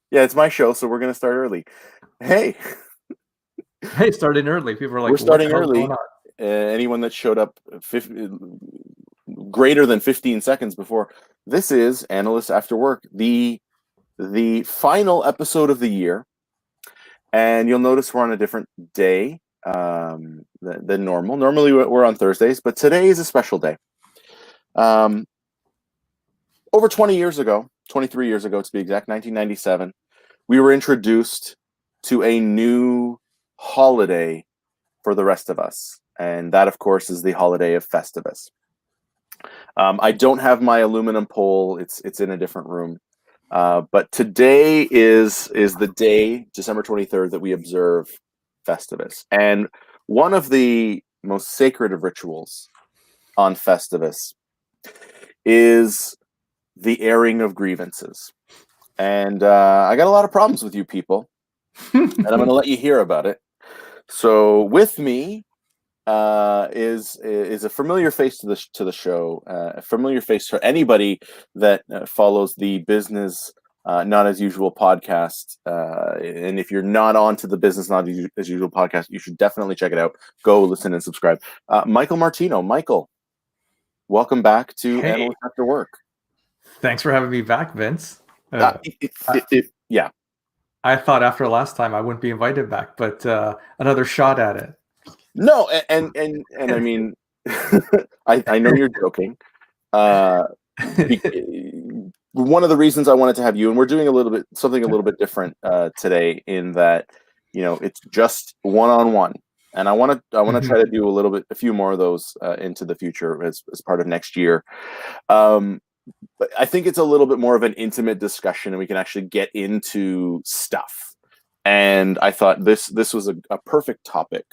Yeah, it's my show, so we're going to start early. Hey, Hey, starting early. People are we're like, what the starting hell's going early. on? Anyone that showed up greater than 15 seconds before, this is Analysts After Work, the final episode of the year. And you'll notice we're on a different day than normal. Normally we're on Thursdays, but today is a special day. Over 20 years ago, 23 years ago to be exact, 1997, we were introduced to a new holiday for the rest of us. And that, of course, is the holiday of Festivus. I don't have my aluminum pole. It's in a different room. But today is the day, December 23rd, that we observe Festivus. And one of the most sacred of rituals on Festivus is the airing of grievances. And I got a lot of problems with you people, and I'm going to let you hear about it. So with me is a familiar face to the show, a familiar face for anybody that follows the Business Not As Usual podcast. And if you're not on to the Business Not As Usual podcast, you should definitely check it out. Go listen and subscribe. Michael Martino. Michael, welcome back to Hey, Analysts After Work. thanks for having me back, Vince. Yeah. I thought after last time I wouldn't be invited back, but another shot at it. No, and I mean, I know you're joking. One of the reasons I wanted to have you, and we're doing something a little bit different today, in that it's just one-on-one, and I want to try to do a few more of those into the future as part of next year. But I think it's a little bit more of an intimate discussion, and we can actually get into stuff. And I thought this was a perfect topic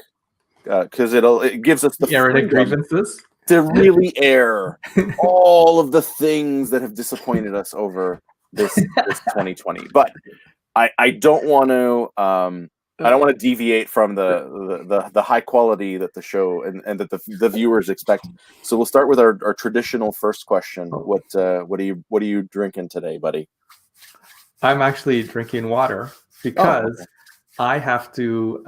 because it gives us the Airing of freedom Grievances to really air all of the things that have disappointed us over this 2020. But I don't want to deviate from the high quality that the show and that the viewers expect. So we'll start with our traditional first question. What are you drinking today, buddy? I'm actually drinking water because I have to.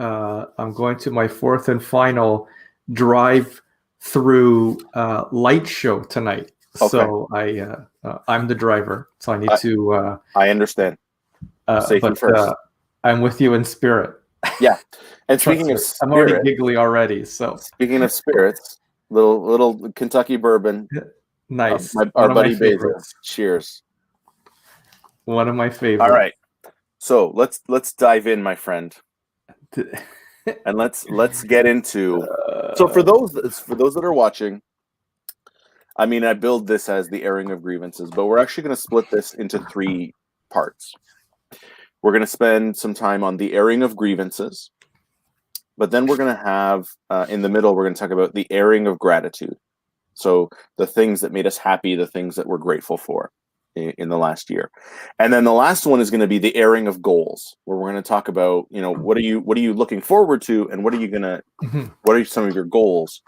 I'm going to my fourth and final drive-through light show tonight. Okay. So I'm the driver. So I need to. I understand. Safety first. I'm with you in spirit. Yeah. And speaking of spirit, I'm already giggly already. So speaking of spirits, little Kentucky bourbon. Nice. Our buddy Bezos. Cheers. One of my favorites. All right. So let's dive in, my friend. And let's get into. So for those that are watching, I mean, I build this as the airing of grievances, but we're actually going to split this into 3 parts. We're going to spend some time on the airing of grievances, but then we're going to have in the middle, we're going to talk about the airing of gratitude. So the things that made us happy, the things that we're grateful for in the last year. And then the last one is going to be the airing of goals, where we're going to talk about, what are you looking forward to, and what are some of your goals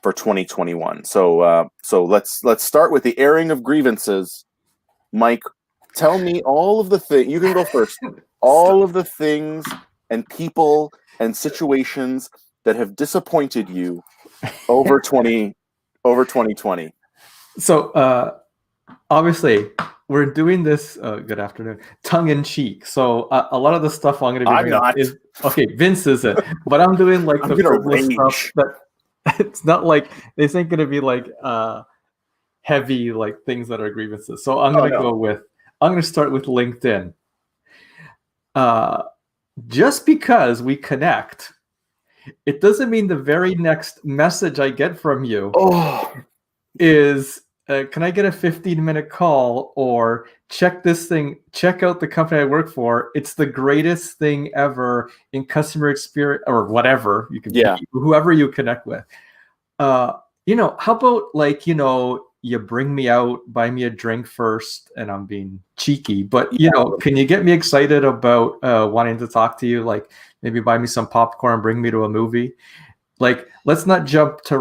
for 2021. So let's start with the airing of grievances. Mike, tell me all of the things. You can go first. All of the things and people and situations that have disappointed you over 2020. So obviously we're doing this good afternoon tongue in cheek, so a lot of the stuff I'm going to be doing is okay. Vince isn't, but I'm doing like the frivolous stuff that it's not like this ain't going to be like heavy like things that are grievances. So I'm going to start with LinkedIn. Just because we connect, it doesn't mean the very next message I get from you is can I get a 15-minute call, or check out the company I work for. It's the greatest thing ever in customer experience, or whatever you can be, whoever you connect with. How about like, you bring me out, buy me a drink first, and I'm being cheeky, but can you get me excited about wanting to talk to you? Like maybe buy me some popcorn, bring me to a movie. Like, let's not jump to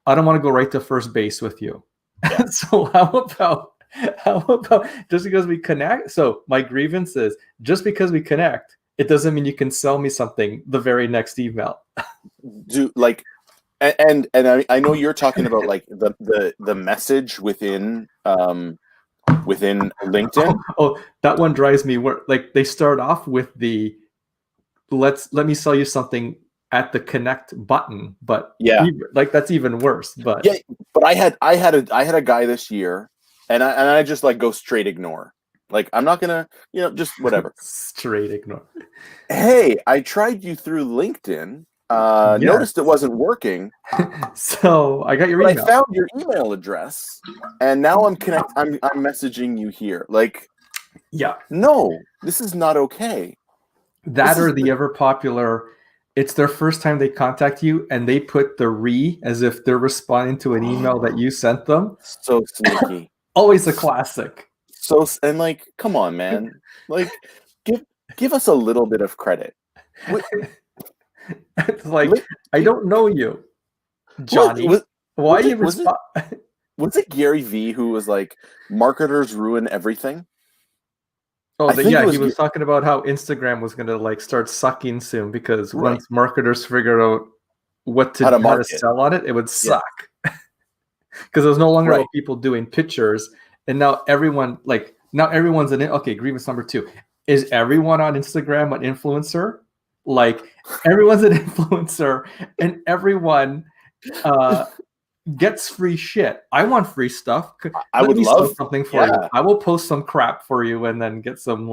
I don't want to go right to first base with you. Yeah. So how How about just because we connect? So my grievance is just because we connect, it doesn't mean you can sell me something the very next email. Do like, and I know you're talking about like the message within LinkedIn. Oh, that one drives me. Where like they start off with the let me sell you something at the connect button, but Yeah, like that's even worse. But yeah, but I had a guy this year, and I just like go straight ignore. Like I'm not gonna, just whatever. straight ignore. Hey, I tried you through LinkedIn. Yes. Noticed it wasn't working, So I got your but I email. found your email address, and now I'm messaging you here. Like, Yeah. no, this is not okay. That or the ever popular, it's their first time they contact you and they put the re as if they're responding to an email that you sent them. So sneaky. Always a classic. So, and like, come on, man. Like, give us a little bit of credit. It's like, I don't know you, Johnny. Why you respond? Was it Gary V who was like, marketers ruin everything? Oh, he was talking about how Instagram was going to like start sucking soon because once marketers figured out how to sell on it, it would suck. Because there's no longer about people doing pictures, and now everyone's grievance number 2 is everyone on Instagram an influencer? Like everyone's an influencer, and everyone gets free shit. I want free stuff. I would love something for you. I will post some crap for you and then get some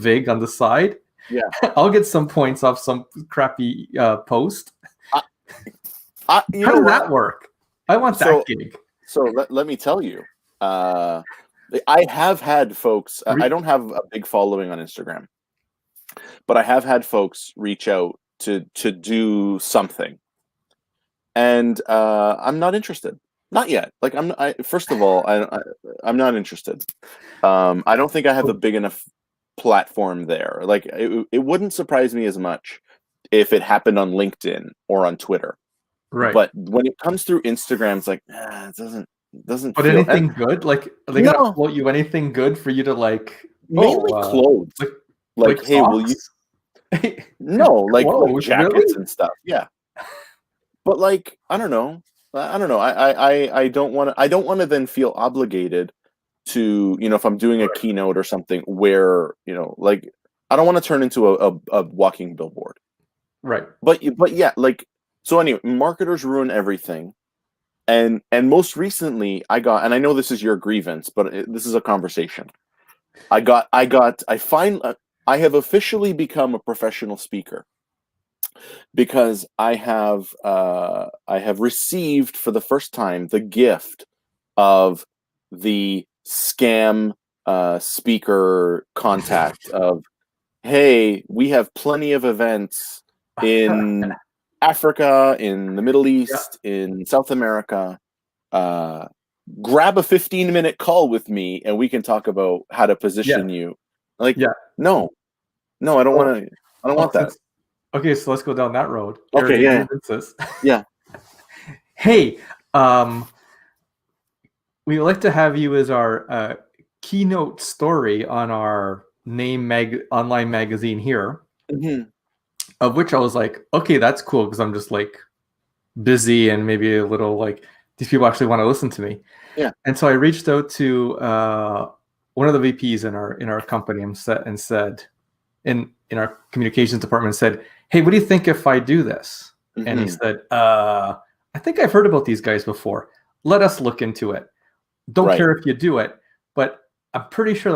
vig on the side. Yeah, I'll get some points off some crappy post. How does that work? I want that gig. So let me tell you, I have had folks. I don't have a big following on Instagram, but I have had folks reach out to do something. And I'm not interested. Not yet. Like first of all, I'm not interested. I don't think I have a big enough platform there. Like it wouldn't surprise me as much if it happened on LinkedIn or on Twitter. Right. But when it comes through Instagram, it's like it doesn't. But anything good? Like are they gonna quote you anything good for you to like? Mainly clothes. Like hey, will you? No, like jackets and stuff. Yeah. But like, I don't know. I don't want to then feel obligated to, if I'm doing a keynote or something where, like, I don't want to turn into a walking billboard. Right. But yeah, like, so anyway, marketers ruin everything. And most recently I and I know this is your grievance, but this is a conversation. I have officially become a professional speaker. Because I have received for the first time the gift of the scam speaker contact of, hey, we have plenty of events in Africa, in the Middle East, in South America. Grab a 15-minute call with me and we can talk about how to position you. Like, no, I don't want to. I don't want that. Okay, so let's go down that road. Okay, yeah. Hey, we would like to have you as our keynote story on our online magazine here. Mm-hmm. Of which I was like, okay, that's cool because I'm just like busy and maybe a little like these people actually want to listen to me. Yeah. And so I reached out to one of the VPs in our company and said in our communications department said, hey, what do you think if I do this? Mm-hmm. And he said, I think I've heard about these guys before. Let us look into it. Don't care if you do it, but I'm pretty sure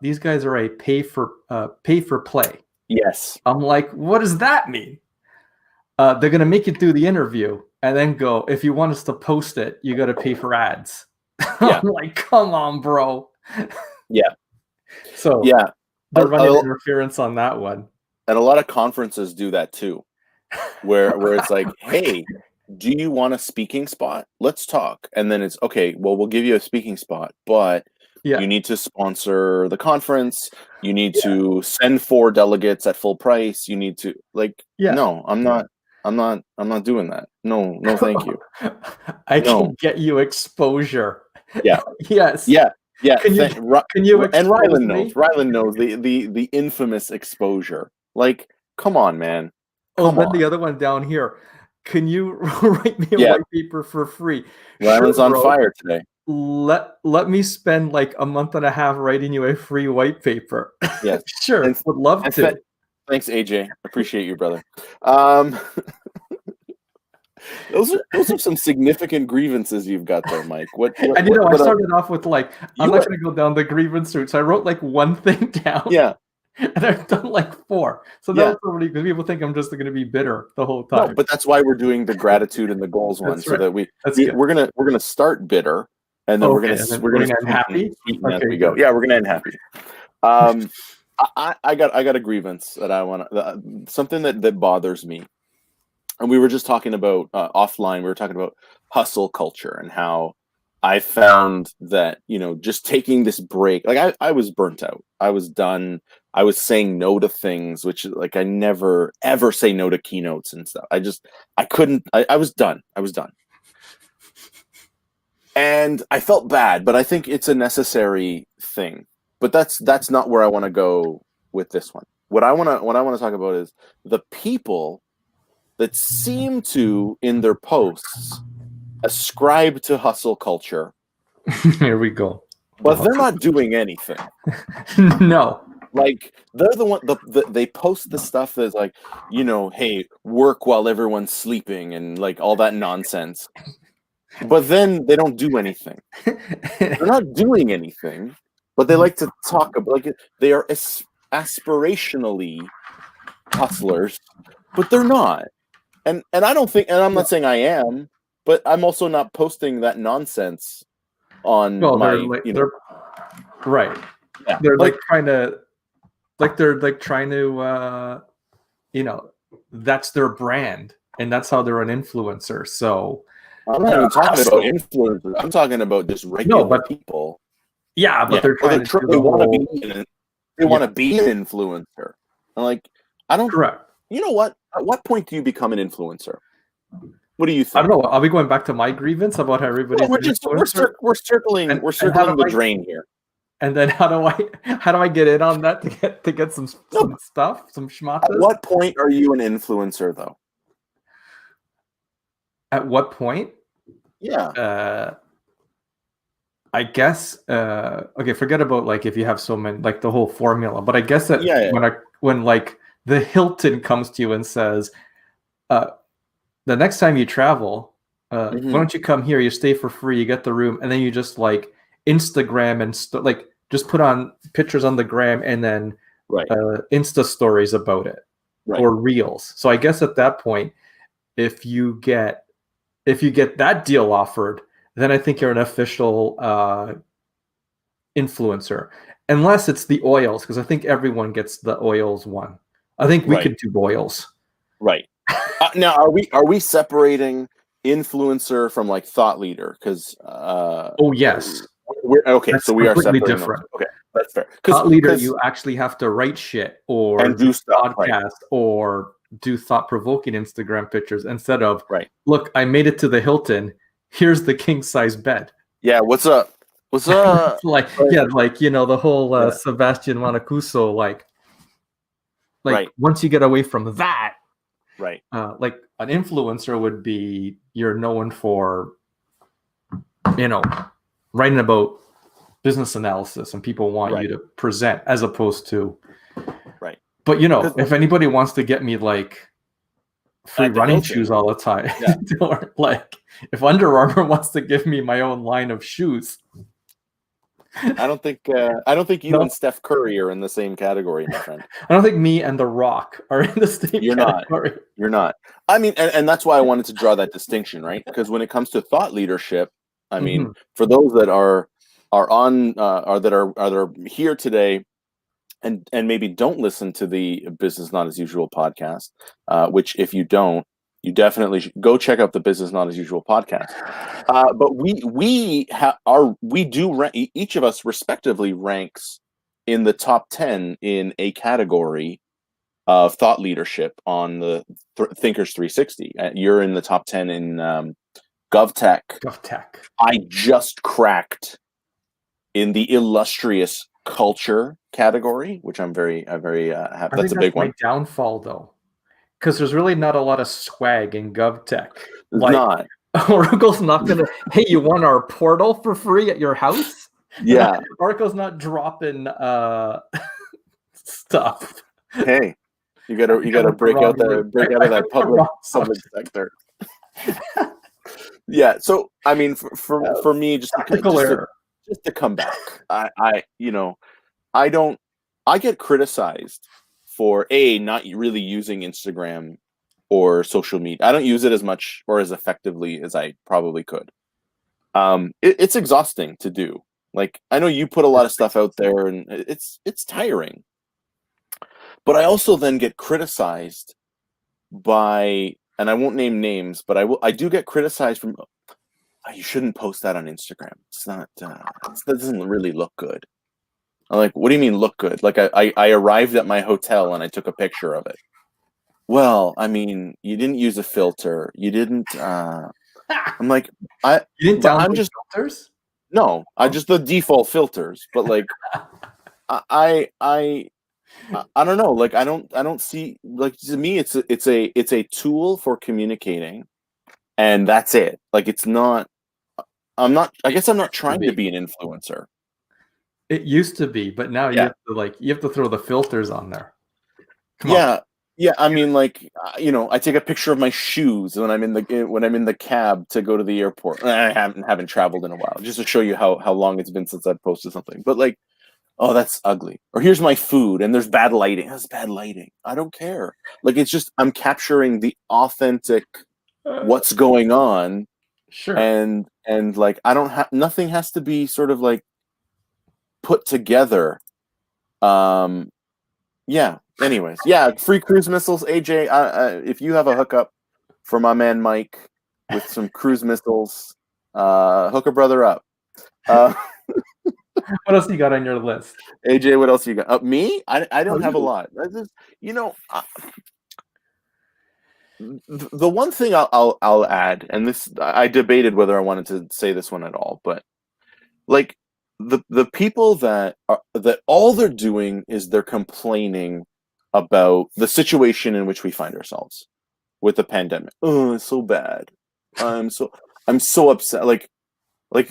these guys are a pay for play. Yes. I'm like, what does that mean? They're going to make you do the interview and then go, if you want us to post it, you got to pay for ads. Yeah. I'm like, come on, bro. Yeah. So yeah, they're running interference on that one. And a lot of conferences do that too, where it's like, hey, do you want a speaking spot? Let's talk. And then it's okay, well, we'll give you a speaking spot, but you need to sponsor the conference. You need to send 4 delegates at full price. You need to no, I'm not doing that. No, thank you. I can get you exposure. Yeah. Yes. Yeah. Yeah. Can you And expose Rylan knows. me? Rylan knows the infamous exposure. Like, come on, man. Oh, Come then the on. other one down here. Can you write me a Yeah. white paper for free? Rylan's Sure, on bro. fire today. Let me spend like a month and a half writing you a free white paper. Yes. Sure, And, would love to. thanks, AJ. Appreciate you, brother. Those are some significant grievances you've got there, Mike. And I started off with like, I'm not going to go down the grievance route. So I wrote like one thing down. Yeah. And I've done like 4. So that's already, because people think I'm just going to be bitter the whole time. No, but that's why we're doing the gratitude and the goals one, so that we're gonna start bitter, and then we're gonna end happy. Sweeten as we go. Yeah, we're gonna end happy. I got a grievance that I want to, something that bothers me, and we were just talking about offline. We were talking about hustle culture and how I found that, just taking this break, like I was burnt out. I was done. I was saying no to things, which like I never ever say no to keynotes and stuff. I couldn't. I was done. I was done, and I felt bad. But I think it's a necessary thing. But that's not where I want to go with this one. What I want to talk about is the people that seem to, in their posts, ascribe to hustle culture. Here we go. But they're not doing anything. No. Like, they're the one, they post the stuff that's like, hey, work while everyone's sleeping and like all that nonsense. But then they don't do anything. They're not doing anything, but they like to talk about, like, they are aspirationally hustlers, but they're not. And I don't think, and I'm not saying I am, but I'm also not posting that nonsense on they're right. Yeah. They're trying to that's their brand, and that's how they're an influencer. So I'm not even talking about influencers. I'm talking about just regular people. Yeah, but they're trying to they want to be an influencer. And like, I don't. Correct. You know what? At what point do you become an influencer? What do you think? I don't know. Are we going back to my grievance about how everybody's we're circling the drain here. And then how do I get in on that to get some stuff, some schmatzes? At what point are you an influencer, though? At what point? Yeah. I guess okay, forget about like if you have so many, like the whole formula, but I guess that when like the Hilton comes to you and says, the next time you travel, why don't you come here? You stay for free, you get the room, and then you just like Instagram and like just put on pictures on the gram and then Insta stories about it, or reels. So I guess at that point, if you get that deal offered, then I think you're an official influencer, unless it's the oils, because I think everyone gets the oils one. I think we could do oils. Right. Now, are we separating influencer from like thought leader? Because oh yes, so we are separating different. Those. Okay, that's fair. Thought leader, you actually have to write shit or do stuff, podcast or do thought-provoking Instagram pictures instead of look, I made it to the Hilton. Here's the king size bed. Yeah, what's up? What's up? like the whole Sebastian Mancuso like once you get away from that. Right. Like an influencer would be, you're known for, writing about business analysis and people want you to present, as opposed to, but if anybody wants to get me like free running shoes all the time, or like if Under Armour wants to give me my own line of shoes, I don't think you and Steph Curry are in the same category, my friend. I don't think me and The Rock are in the same category. You're not. I mean, and that's why I wanted to draw that distinction, right? Because when it comes to thought leadership, I mean, for those that are on or that are here today, and maybe don't listen to the Business Not As Usual podcast, which if you don't, you definitely should go check out the Business Not As Usual podcast. But each of us respectively ranks in the top 10 in a category of thought leadership on the Thinkers 360. You're in the top 10 in GovTech. GovTech. I just cracked in the illustrious culture category, which I'm very happy. That's a big one. My downfall, though, because there's really not a lot of swag in GovTech. It's not. Oracle's not gonna. Hey, you want our portal for free at your house? Yeah. Oracle's not dropping stuff. Hey, you gotta break out of that public sector. Yeah. So I mean, for me, just to come back, I get criticized for not really using Instagram or social media. I don't use it as much or as effectively as I probably could. It's exhausting to do. Like, I know you put a lot of stuff out there, and it's tiring. But I also then get criticized by, and I won't name names, but I do get criticized from, you shouldn't post that on Instagram. It's not, that doesn't really look good. I'm like, what do you mean look good? Like, I arrived at my hotel and I took a picture of it. Well, I mean, you didn't use a filter. You didn't, I'm like, you didn't download filters? No, I just the default filters, but like, I don't know. Like, I don't see, like, to me, it's a tool for communicating, and that's it. Like, it's not. I guess I'm not trying to be an influencer. It used to be, but now you have to throw the filters on there. Come on. Yeah. I mean, like, I take a picture of my shoes when I'm in the cab to go to the airport. I haven't traveled in a while, just to show you how long it's been since I've posted something. But like, oh, that's ugly. Or here's my food, and there's bad lighting. That's bad lighting. I don't care. Like, it's just I'm capturing the authentic what's going on. Sure. And like, I don't have, nothing has to be sort of like put together. Yeah. Anyways, free cruise missiles, AJ. If you have a hookup for my man Mike with some cruise missiles, hook a brother up. What else you got on your list, AJ? What else you got? Me? I don't have a lot. I just, the one thing I'll add, and this, I debated whether I wanted to say this one at all, but like, the people that all they're doing is they're complaining about the situation in which we find ourselves with the pandemic. Oh, it's so bad. I'm so upset. Like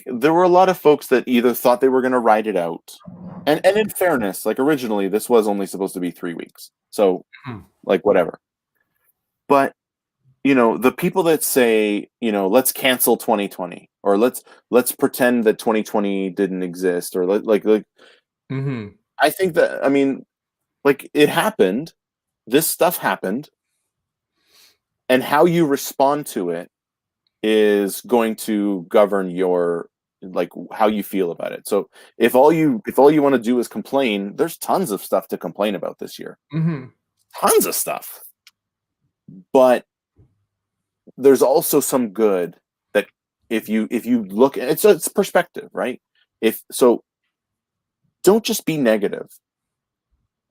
there were a lot of folks that either thought they were going to ride it out, and in fairness, like, originally this was only supposed to be 3 weeks, so like, whatever. But the people that say, let's cancel 2020, or let's pretend that 2020 didn't exist, or I think that, I mean, like, it happened. This stuff happened, and how you respond to it is going to govern your, like, how you feel about it. So if all you want to do is complain, there's tons of stuff to complain about this year. Tons of stuff. But there's also some good that if you look, it's perspective, right? Don't just be negative.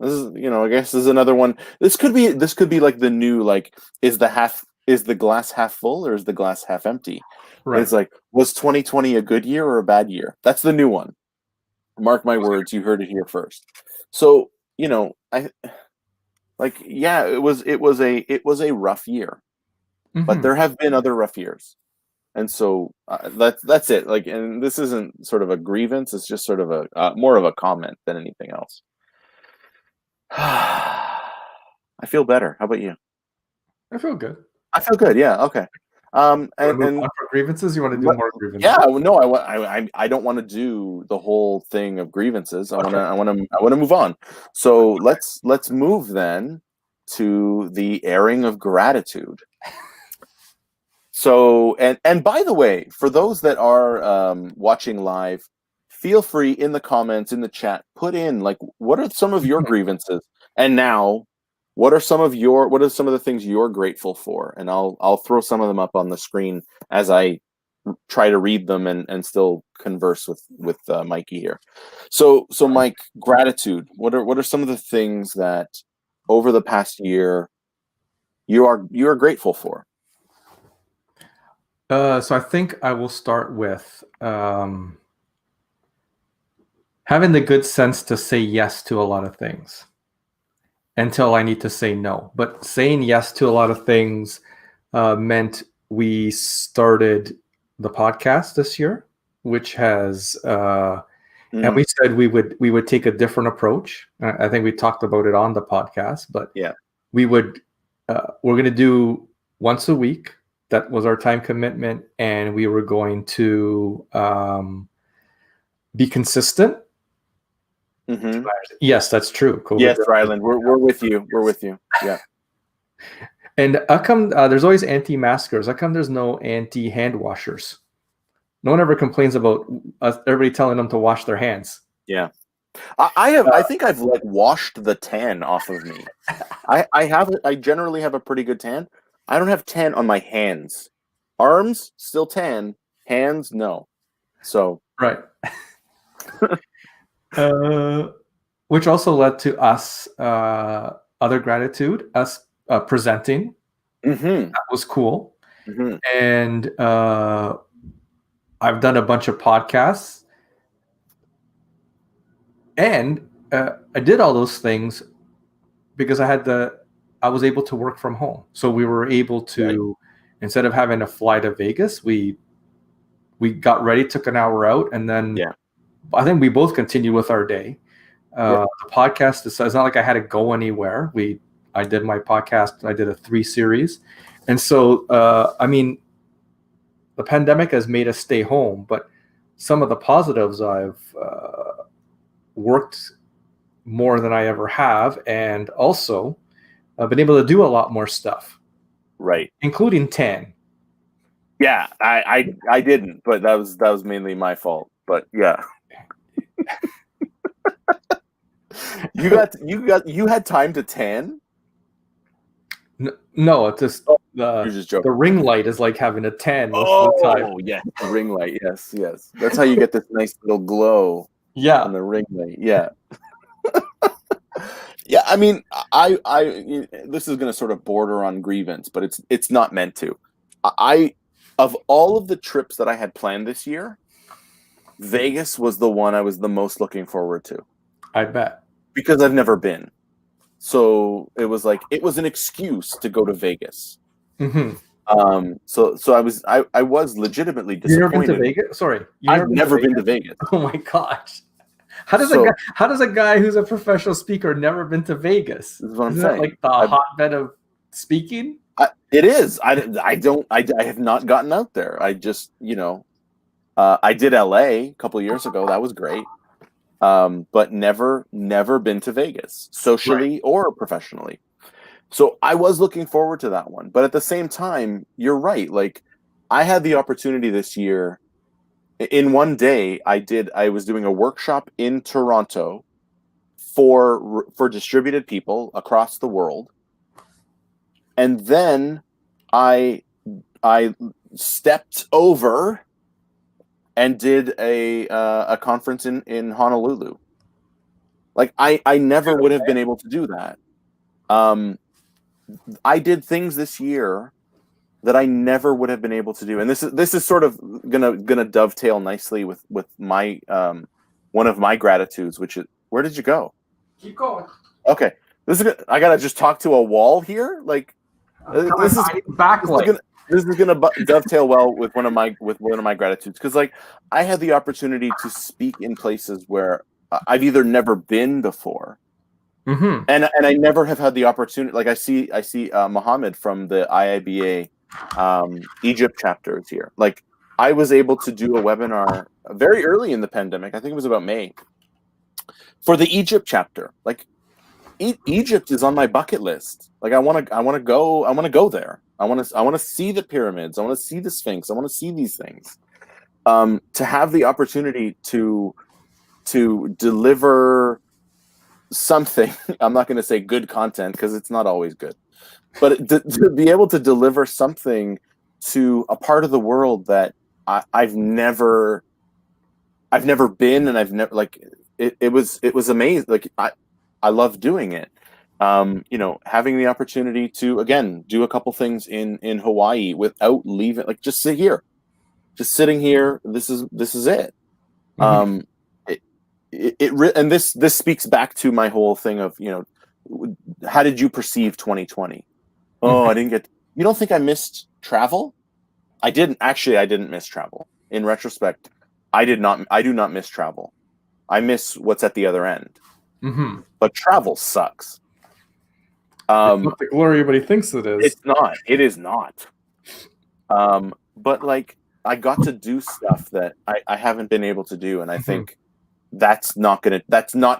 This is, I guess this is another one. This could be like the new, like, is the glass half full, or is the glass half empty? Right. It's like, was 2020 a good year or a bad year? That's the new one. Mark my words, you heard it here first. So, it was a rough year. But there have been other rough years, and so that's it. Like, and this isn't sort of a grievance; it's just sort of a more of a comment than anything else. I feel better. How about you? I feel good. I feel good. Yeah. Okay. And for grievances, you want to do more grievances? Yeah. No, I don't want to do the whole thing of grievances. I want to move on. So let's move then to the airing of gratitude. So, and by the way, for those that are watching live, feel free in the comments, in the chat, put in, like, what are some of your grievances, and now, what are some of the things you're grateful for, and I'll throw some of them up on the screen as I try to read them and still converse with Mikey here. So Mike, gratitude. What are some of the things that over the past year you are grateful for? So I think I will start with having the good sense to say yes to a lot of things until I need to say no. But saying yes to a lot of things meant we started the podcast this year, which has and we said we would take a different approach. I think we talked about it on the podcast, but Yeah. we would we're going to do once a week. That was our time commitment, and we were going to be consistent. Mm-hmm. Yes, that's true. COVID Yes, Ryland, we're with you. We're with you. Yeah. And how come there's always anti-maskers? How come there's no anti-hand washers? No one ever complains about everybody telling them to wash their hands. Yeah. I think I've like washed the tan off of me. I generally have a pretty good tan. I don't have tan on my hands. Arms still tan, hands no. So right. Which also led to us other gratitude, us presenting. Mm-hmm. That was cool. Mm-hmm. And I've done a bunch of podcasts, and I did all those things because I was able to work from home. So we were able to, instead of having to fly to Vegas, we got ready, took an hour out, and then I think we both continued with our day. The podcast, it's not like I had to go anywhere. I did my podcast. I did a 3 series. And so, I mean, the pandemic has made us stay home, but some of the positives, I've worked more than I ever have. And also I've been able to do a lot more stuff. Right. Including tan. Yeah, I didn't, but that was mainly my fault. But yeah. You had time to tan? No, it's just you're just joking. The ring light is like having a tan most of the time. Oh yeah, the ring light. Yes. That's how you get this nice little glow. Yeah. On the ring light. Yeah. Yeah, I mean, I this is going to sort of border on grievance, but it's not meant to. Of all of the trips that I had planned this year, Vegas was the one I was the most looking forward to. I bet. Because I've never been. So it was an excuse to go to Vegas. Mm-hmm. So I was legitimately disappointed. You've never been to Vegas? Sorry. I've never been to Vegas. Oh my gosh. How does a guy who's a professional speaker never been to Vegas? This is what I'm Isn't saying. That like the hotbed of speaking? It is. I have not gotten out there. I just, I did LA a couple of years ago. That was great. But never been to Vegas, socially or professionally. So I was looking forward to that one. But at the same time, you're right. Like, I had the opportunity this year. In one day, I was doing a workshop in Toronto for distributed people across the world. And then I stepped over and did a conference in Honolulu. Like, I never would have been able to do that. I did things this year that I never would have been able to do, and this is sort of gonna dovetail nicely with my one of my gratitudes, which is, where did you go? Keep going. Okay, I gotta just talk to a wall here. Like, this is backlight. This is gonna dovetail well with one of my gratitudes, because like, I had the opportunity to speak in places where I've either never been before, and I never have had the opportunity. Like, I see Mohammed from the IIBA Egypt chapters here. Like, I was able to do a webinar very early in the pandemic. I think it was about May, for the Egypt chapter. Like, Egypt is on my bucket list. Like, I want to go there. I want to see the pyramids. I want to see the Sphinx. I want to see these things. To have the opportunity to deliver something, I'm not going to say good content, because it's not always good, but to be able to deliver something to a part of the world that I've never been, and I've never, like, it was amazing. Like, I love doing it. Having the opportunity to again do a couple things in Hawaii without leaving, like just just sitting here. This is it. Mm-hmm. And this speaks back to my whole thing of how did you perceive 2020? Oh, I didn't get. You don't think I missed travel? I didn't actually. I didn't miss travel. In retrospect, I did not. I do not miss travel. I miss what's at the other end. Mm-hmm. But travel sucks. It's not the glory everybody thinks it is. It's not. It is not. But like I got to do stuff that I haven't been able to do, and I think that's not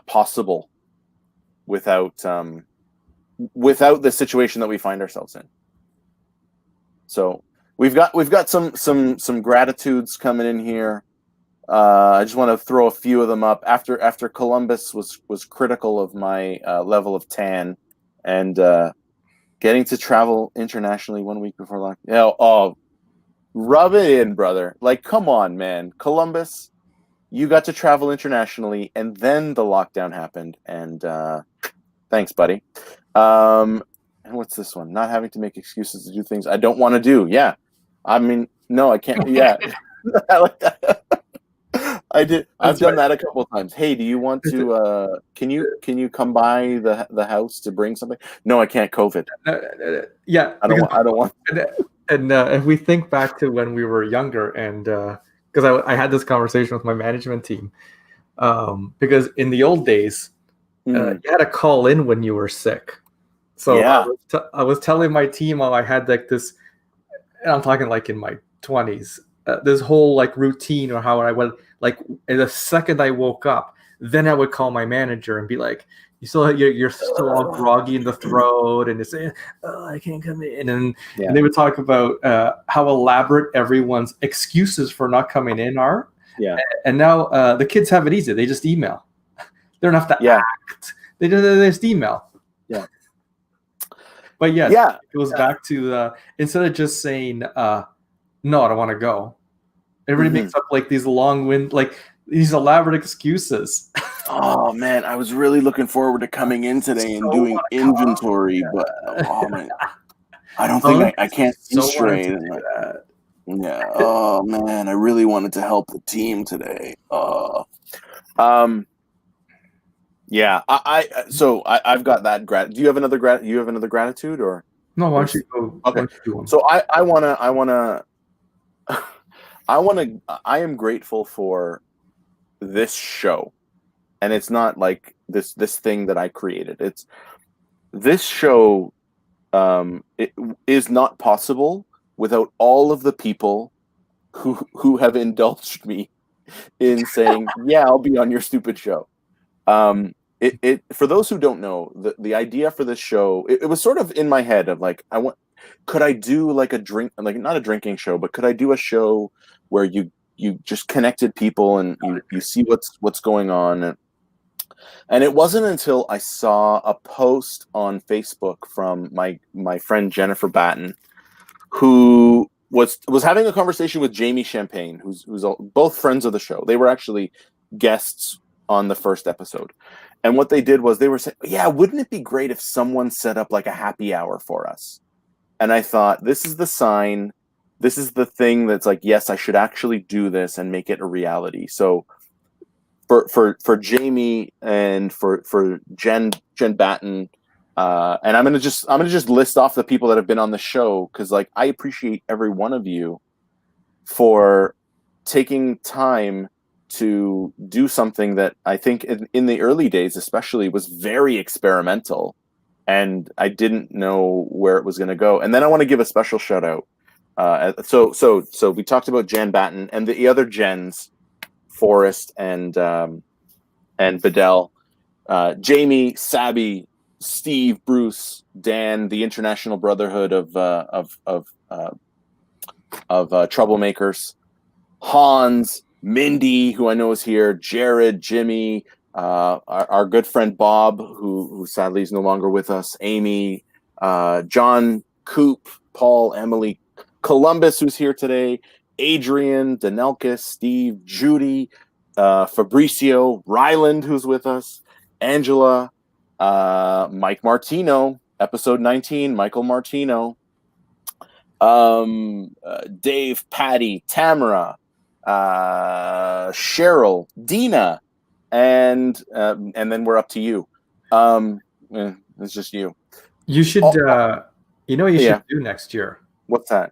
possible without the situation that we find ourselves in. So we've got some gratitudes coming in here. I just want to throw a few of them up. After Columbus was critical of my level of tan, and getting to travel internationally 1 week before lockdown. Oh, rub it in, brother. Like, come on, man. Columbus, you got to travel internationally, and then the lockdown happened. And thanks, buddy. And what's this one? Not having to make excuses to do things I don't want to do. Yeah. I mean, no, I can't. Yeah. I like that. I did. I've done that a couple of times. Hey, do you want to? Can you come by the house to bring something? No, I can't. COVID. Yeah, I don't want. And if we think back to when we were younger, and because I had this conversation with my management team, because in the old days, you had to call in when you were sick. So yeah. I was telling my team, I had like this, and I'm talking like in my 20s, this whole like routine, or how I would like the second I woke up, then I would call my manager and be like, you're still all groggy in the throat, and it's oh, I can't come in, and they would talk about how elaborate everyone's excuses for not coming in are. Yeah. And now the kids have it easy. They just email. They don't have to act. They just email. Yeah. But yes, it goes back to instead of just saying no, I don't want to go. Everybody makes up like these these elaborate excuses. Oh man, I was really looking forward to coming in today and doing inventory, but oh man, I don't think I can't see straight. Yeah. Oh man, I really wanted to help the team today. Yeah. I've got that Do you have another gratitude or? No, why don't you go? Okay. So I am grateful for this show, and it's not like this thing that I created. It's this show. It is not possible without all of the people who have indulged me in saying, "Yeah, I'll be on your stupid show." For those who don't know, the idea for this show, it was sort of in my head of like, could I do like not a drinking show, but could I do a show where you just connected people and you see what's going on, and it wasn't until I saw a post on Facebook from my friend Jennifer Batten, who was having a conversation with Jamie Champagne, who's both friends of the show. They were actually guests on the first episode. And what they did was they were saying, yeah, wouldn't it be great if someone set up like a happy hour for us? And I thought, this is the sign. This is the thing that's like, yes, I should actually do this and make it a reality. So for Jamie and for Jen Batten, and I'm gonna just list off the people that have been on the show, because like I appreciate every one of you for taking time to do something that I think in the early days especially was very experimental, and I didn't know where it was going to go. And then I want to give a special shout out. So we talked about Jen Batten and the other Jens, Forrest and Bedell, Jamie, Sabby, Steve, Bruce, Dan, the International Brotherhood of Troublemakers, Hans, Mindy, who I know is here, Jared, Jimmy, our good friend Bob, who sadly is no longer with us, Amy, John, Coop, Paul, Emily, Columbus, who's here today, Adrian, Danelkis, Steve, Judy, Fabricio, Ryland, who's with us, Angela, Mike Martino, episode 19, Michael Martino. Dave, Patty, Tamara, Cheryl, Dina, and then we're up to you. It's just you. You should, you know what you should do next year? What's that?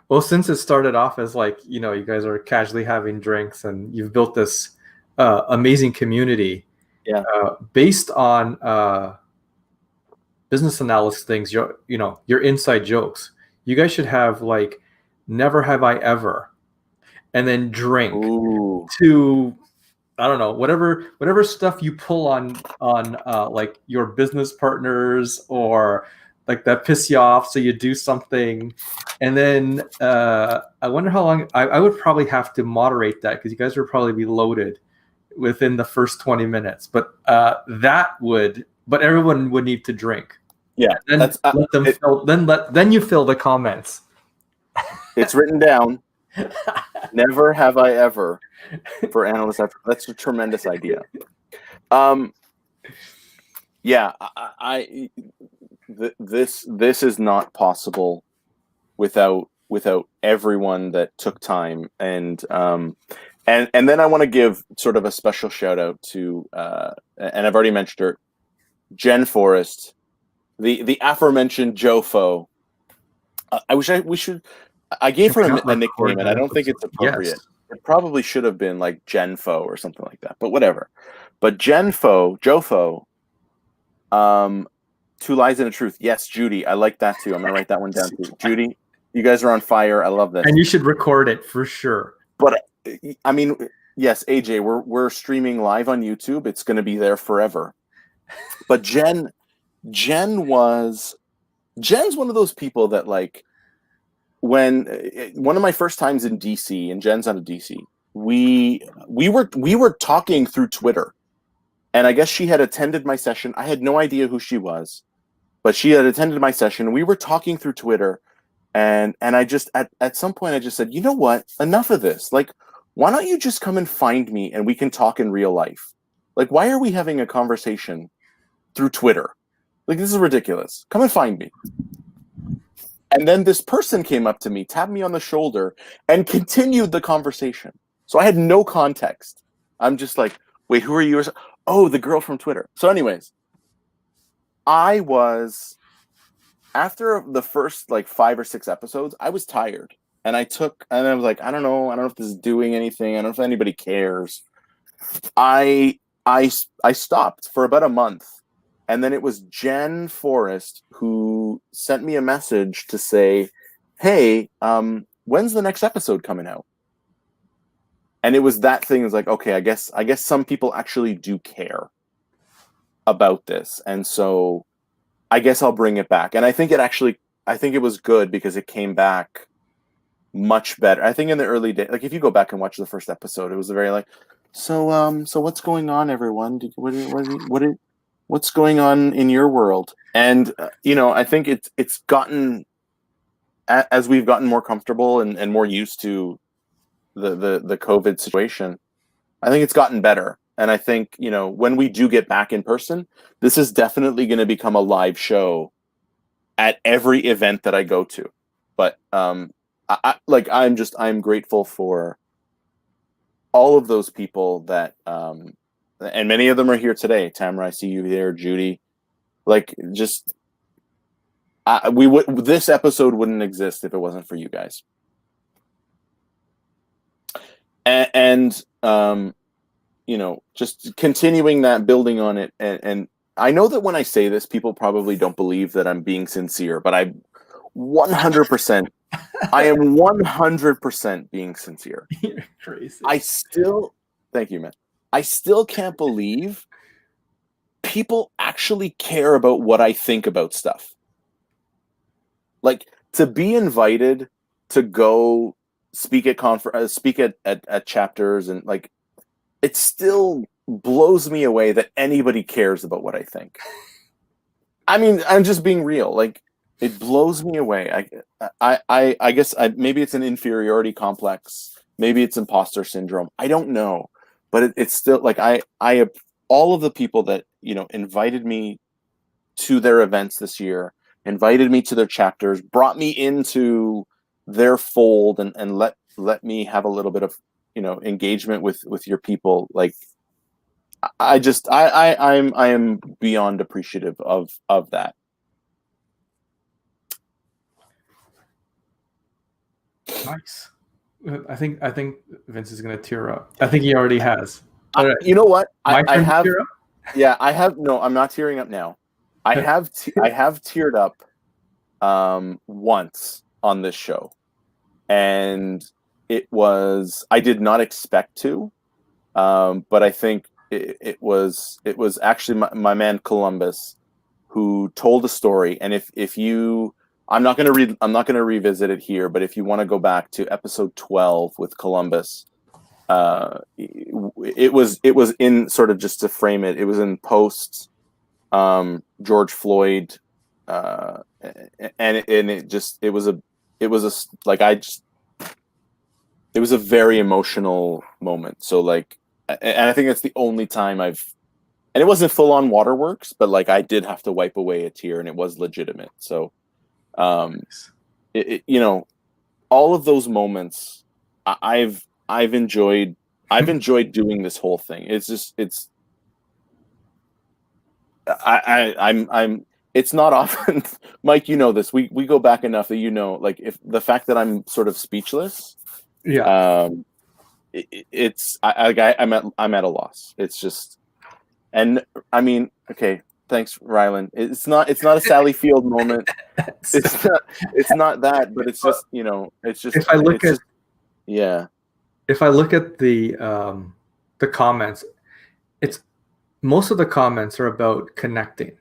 Well, since it started off as like, you know, you guys are casually having drinks and you've built this amazing community based on business analysis things, your inside jokes. You guys should have like never have I ever, and then drink to, I don't know, whatever stuff you pull on like your business partners or like that piss you off, so you do something. And then I wonder how long I would probably have to moderate that, because you guys would probably be loaded within the first 20 minutes. But but everyone would need to drink. Yeah, then let them fill. Then you fill the comments. It's written down. Never have I ever for Analysts After. That's a tremendous idea. Yeah, this is not possible without everyone that took time, and then I want to give sort of a special shout out to and I've already mentioned her, Jen Forrest, the aforementioned Jofo. I gave her a nickname, and I don't think it's appropriate. Yes. It probably should have been like Genfo or something like that, but whatever. But Jofo, Two Lies and a Truth. Yes, Judy, I like that too. I'm gonna write that one down too. Judy, you guys are on fire. I love this. And you should record it for sure. But I mean, yes, AJ, we're streaming live on YouTube. It's gonna be there forever. But Jen's one of those people that, like, when one of my first times in DC, and Jen's out of DC, we were talking through Twitter, and I guess she had attended my session. I had no idea who she was, but she had attended my session. We were talking through Twitter, and I just at some point I just said, you know what? Enough of this. Like, why don't you just come and find me and we can talk in real life? Like, why are we having a conversation through Twitter? Like, this is ridiculous. Come and find me. And then this person came up to me, tapped me on the shoulder, and continued the conversation. So I had no context. I'm just like, wait, who are you? Oh, the girl from Twitter. So anyways, after the first like 5 or 6 episodes, I was tired. And I was like, I don't know if this is doing anything. I don't know if anybody cares. I stopped for about a month. And then it was Jen Forrest who sent me a message to say, hey, when's the next episode coming out? And it was that thing. It was like, okay, I guess some people actually do care about this. And so I guess I'll bring it back. And I think it was good because it came back much better. I think in the early days, like if you go back and watch the first episode, it was a very like, so what's going on, everyone? What's going on in your world? And I think it's gotten, as we've gotten more comfortable and more used to the COVID situation, I think it's gotten better. And I think, when we do get back in person, this is definitely going to become a live show at every event that I go to. But I'm grateful for all of those people that and many of them are here today. Tamara, I see you there. Judy, like, just this episode wouldn't exist if it wasn't for you guys. And just continuing that, building on it. And I know that when I say this, people probably don't believe that I'm being sincere, but I am 100% being sincere. You're crazy. Thank you, man. I still can't believe people actually care about what I think about stuff. Like, to be invited to go speak at at chapters, and like, it still blows me away that anybody cares about what I think. I mean, I'm just being real. Like, it blows me away. I guess maybe it's an inferiority complex. Maybe it's imposter syndrome. I don't know. But it's still like, I all of the people that, invited me to their events this year, invited me to their chapters, brought me into their fold, and let me have a little bit of, engagement with your people. Like, I am beyond appreciative of that. Nice. I think Vince is going to tear up. I think he already has. All right. You know what? I have. Tear up? Yeah, I have. No, I'm not tearing up now. I have teared up once on this show, and I did not expect to, but I think it was actually my man Columbus who told a story. And if you, I'm not going to revisit it here, but if you want to go back to episode 12 with Columbus, it was in, sort of, just to frame it, it was in post George Floyd, and it was a very emotional moment. So, like, and I think that's the only time and it wasn't full on waterworks, but like, I did have to wipe away a tear, and it was legitimate. So, all of those moments, I've enjoyed doing this whole thing. I'm it's not often, Mike, this, we go back enough that, like, if the fact that I'm sort of speechless, I'm at a loss. It's just, and I mean, okay, thanks, Rylan. It's not a Sally Field moment. It's not that, but it's just, it's just, if I look at the comments, most of the comments are about connecting.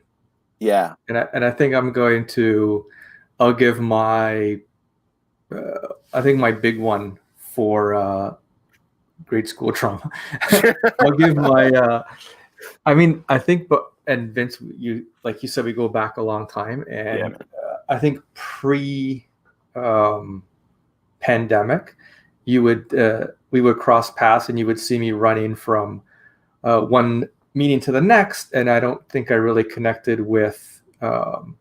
Yeah. And I think I'll give my big one for grade school trauma. I'll give my and Vince, like you said, we go back a long time, and I think pandemic, we would cross paths, and you would see me running from one meeting to the next, and I don't think I really connected with the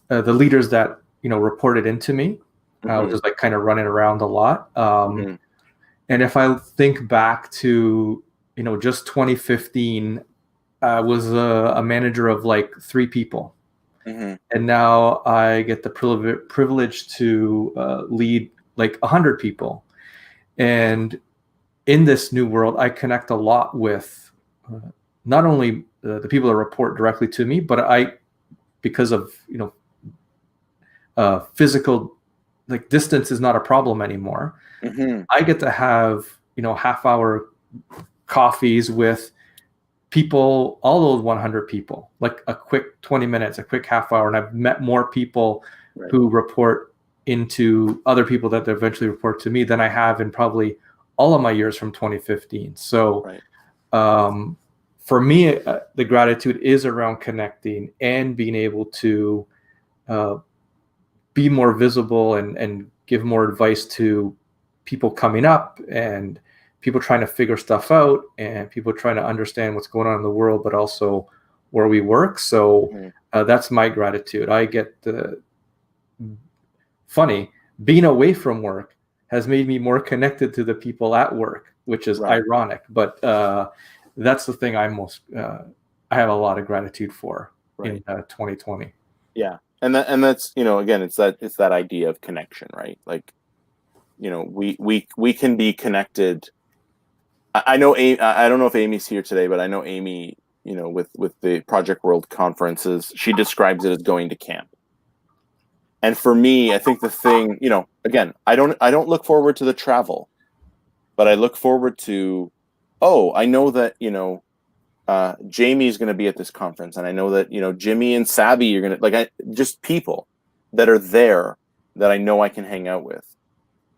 leaders that reported into me. I was just like kind of running around a lot. And if I think back to just 2015, I was a manager of like 3 people, and now I get the privilege to lead like 100 people. And in this new world, I connect a lot with not only the people that report directly to me, but because of physical, like, distance is not a problem anymore. I get to have half-hour coffees with people, all those 100 people, like a quick 20 minutes, a quick half hour, and I've met more people who report into other people that eventually report to me than I have in probably all of my years from 2015. So for me, the gratitude is around connecting and being able to be more visible and give more advice to people coming up, and people trying to figure stuff out, and people trying to understand what's going on in the world, but also where we work. So that's my gratitude. I get funny, being away from work has made me more connected to the people at work, which is ironic, but that's the thing I have a lot of gratitude for in 2020. Yeah. And that's, again, it's that idea of connection, right? Like, we can be connected. I know, I don't know if Amy's here today, but I know Amy, with the Project World conferences, she describes it as going to camp. And for me, I think the thing, again, I don't look forward to the travel, but I look forward to, I know that, Jamie's going to be at this conference, and I know that, Jimmy and Sabby are going to, just people that are there that I know I can hang out with.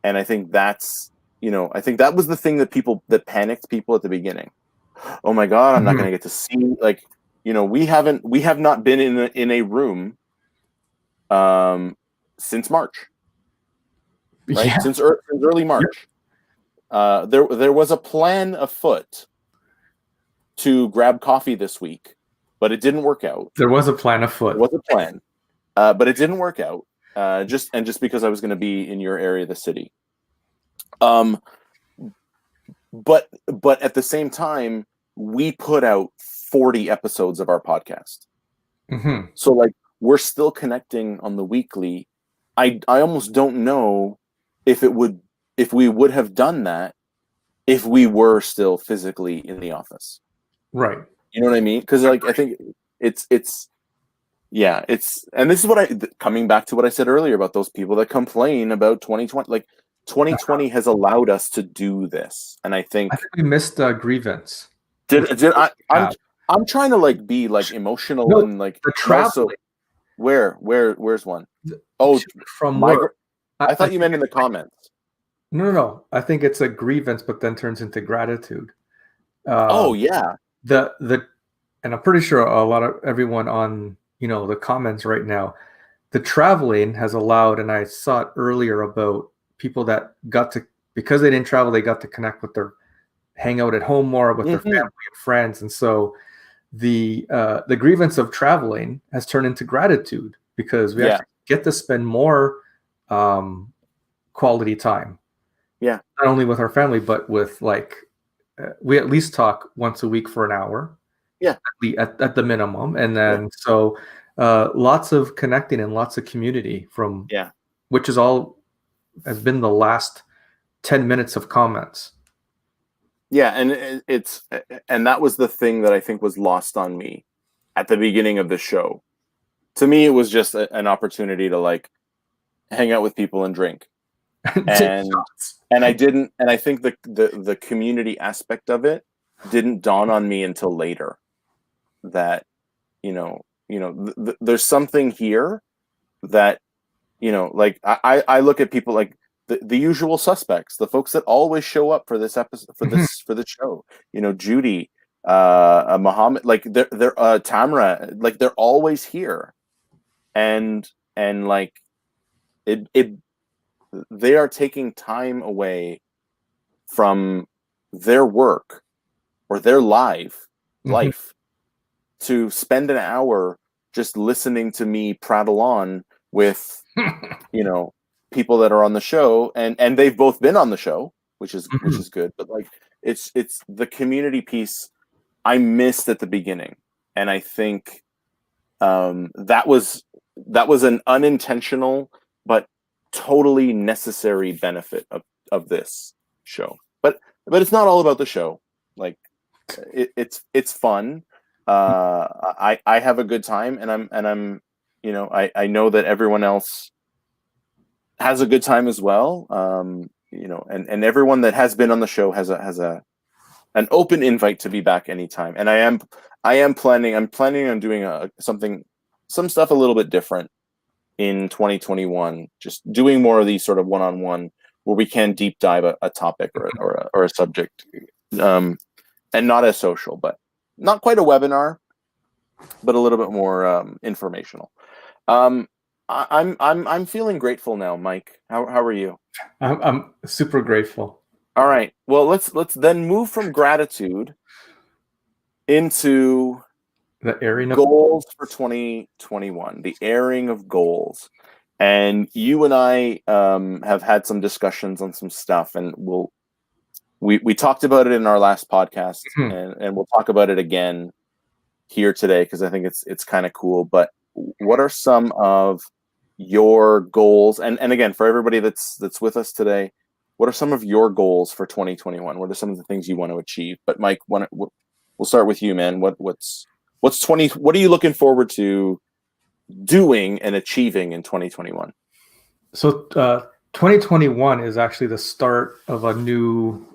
And I think that's, I think that was the thing that panicked people at the beginning. Oh my God, I'm not going to get to see, we have not been in a room since March, right? Yeah. Since early March. There was a plan afoot to grab coffee this week, but it didn't work out. There was a plan afoot. There was a plan, but it didn't work out. Just because I was going to be in your area of the city. But at the same time, we put out 40 episodes of our podcast. Mm-hmm. So like we're still connecting on the weekly. I almost don't know if we would have done that if we were still physically in the office. Right. You know what I mean? Because like I think it's and this is coming back to what I said earlier about those people that complain about 2020. Like 2020 has allowed us to do this, and I think we missed grievance. I'm trying to like be like emotional and like the travel. Where's one? From work. I thought you meant in the comments. No. I think it's a grievance, but then turns into gratitude. Yeah. And I'm pretty sure a lot of everyone on the comments right now, the traveling has allowed, and I saw it earlier about people that got to, because they didn't travel, they got to connect with hang out at home more with their family and friends, and so the grievance of traveling has turned into gratitude because we actually get to spend more quality time. Yeah, not only with our family, but with we at least talk once a week for an hour. Yeah, at the minimum, and then so lots of connecting and lots of community from which is all has been the last 10 minutes of comments. Yeah, and and that was the thing that I think was lost on me at the beginning of the show. To me, it was just an opportunity to like hang out with people and drink. And I didn't, and I think the community aspect of it didn't dawn on me until later. That there's something here that like I look at people like the usual suspects, the folks that always show up for this episode for the show. Judy, Muhammad, like they're Tamara, like they're always here, and like it they are taking time away from their work or their life to spend an hour just listening to me prattle on with people that are on the show, and they've both been on the show, which is good, but like it's the community piece I missed at the beginning, and I think that was an unintentional but totally necessary benefit of this show. But it's not all about the show. Like it's fun. I have a good time, and I'm I know that everyone else has a good time as well. And everyone that has been on the show has an open invite to be back anytime. And I'm planning on doing some stuff a little bit different in 2021, just doing more of these sort of one-on-one where we can deep dive a topic or a subject, and not as social, but not quite a webinar, but a little bit more informational. I'm feeling grateful now, Mike. How are you? I'm super grateful. All right. Well, let's then move from gratitude into the airing of goals for 2021. The airing of goals, and you and I have had some discussions on some stuff, and we talked about it in our last podcast, and we'll talk about it again here today because I think it's kind of cool. But what are some of your goals? And again, for everybody that's with us today, what are some of your goals for 2021? What are some of the things you want to achieve? But Mike, we'll start with you, man. What's 20? What are you looking forward to doing and achieving in 2021? So 2021 is actually the start of a new,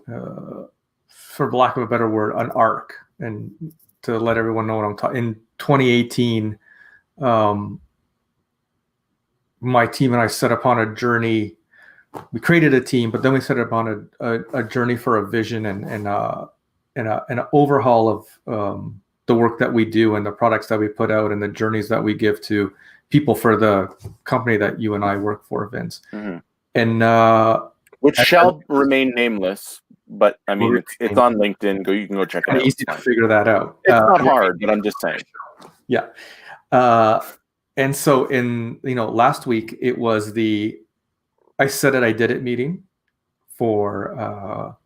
for lack of a better word, an arc. And to let everyone know what I'm talking, in 2018, my team and I set upon a journey. We created a team, but then we set upon a journey for a vision and an overhaul of the work that we do and the products that we put out and the journeys that we give to people for the company that you and I work for, Vince. Mm-hmm. And which shall remain nameless but I mean, it's on LinkedIn. You can go check it out. Easy to figure that out. It's not hard, but I'm just saying. Yeah. And so last week it was I said it, I did it meeting for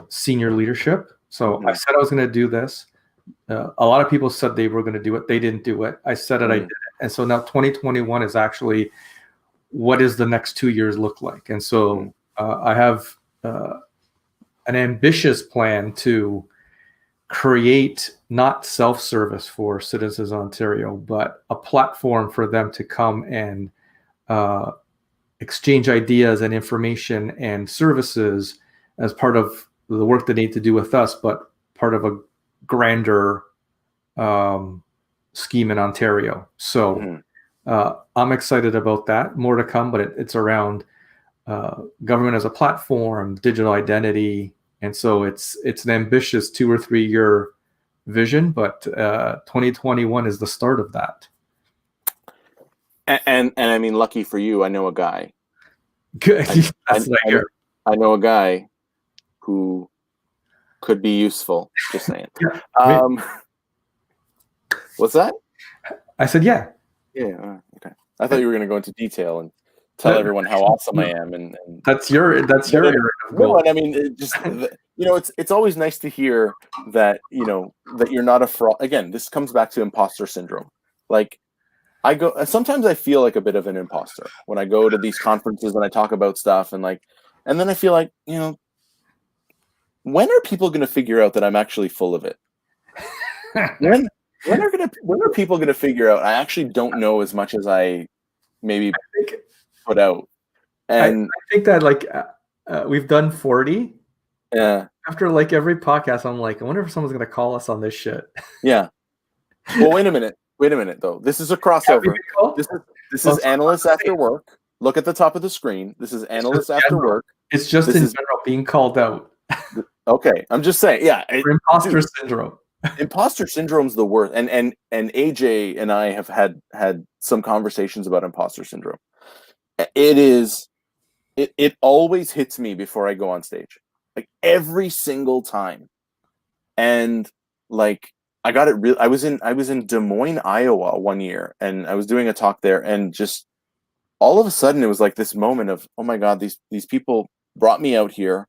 senior leadership. So I said I was going to do this. A lot of people said they were going to do it. They didn't do it. I said it, I did it. And so now 2021 is actually, what does the next 2 years look like? And so I have an ambitious plan to create not self-service for Citizens Ontario, but a platform for them to come and exchange ideas and information and services as part of the work they need to do with us, but part of a grander scheme in Ontario. So I'm excited about that. More to come, but it's around government as a platform, digital identity. And so it's an ambitious 2 or 3 year vision, but 2021 is the start of that. And I mean, lucky for you, I know a guy. Good. I know a guy who could be useful. Just saying. What's that? I said, yeah. Yeah. Okay. I thought you were going to go into detail and tell everyone how awesome I am. And that's your goal. I mean, it's always nice to hear that, that you're not a fraud. Again, this comes back to imposter syndrome. Like, sometimes I feel like a bit of an imposter when I go to these conferences and I talk about stuff and then I feel like, when are people going to figure out that I'm actually full of it? When are people going to figure out I actually don't know as much as I maybe put out? And I think that we've done 40. Yeah. After every podcast, I'm like, I wonder if someone's going to call us on this shit. Yeah. Well, wait a minute though. This is a crossover. This is Analysts After Work. Look at the top of the screen. This is Analysts After Work. It's just in general being called out. Okay, I'm just saying. Yeah, imposter syndrome. Imposter syndrome's the worst. And AJ and I have had some conversations about imposter syndrome. It always hits me before I go on stage, every single time. And I got it real. I was in Des Moines, Iowa 1 year, and I was doing a talk there, and just all of a sudden it was this moment of, oh my God, these people brought me out here,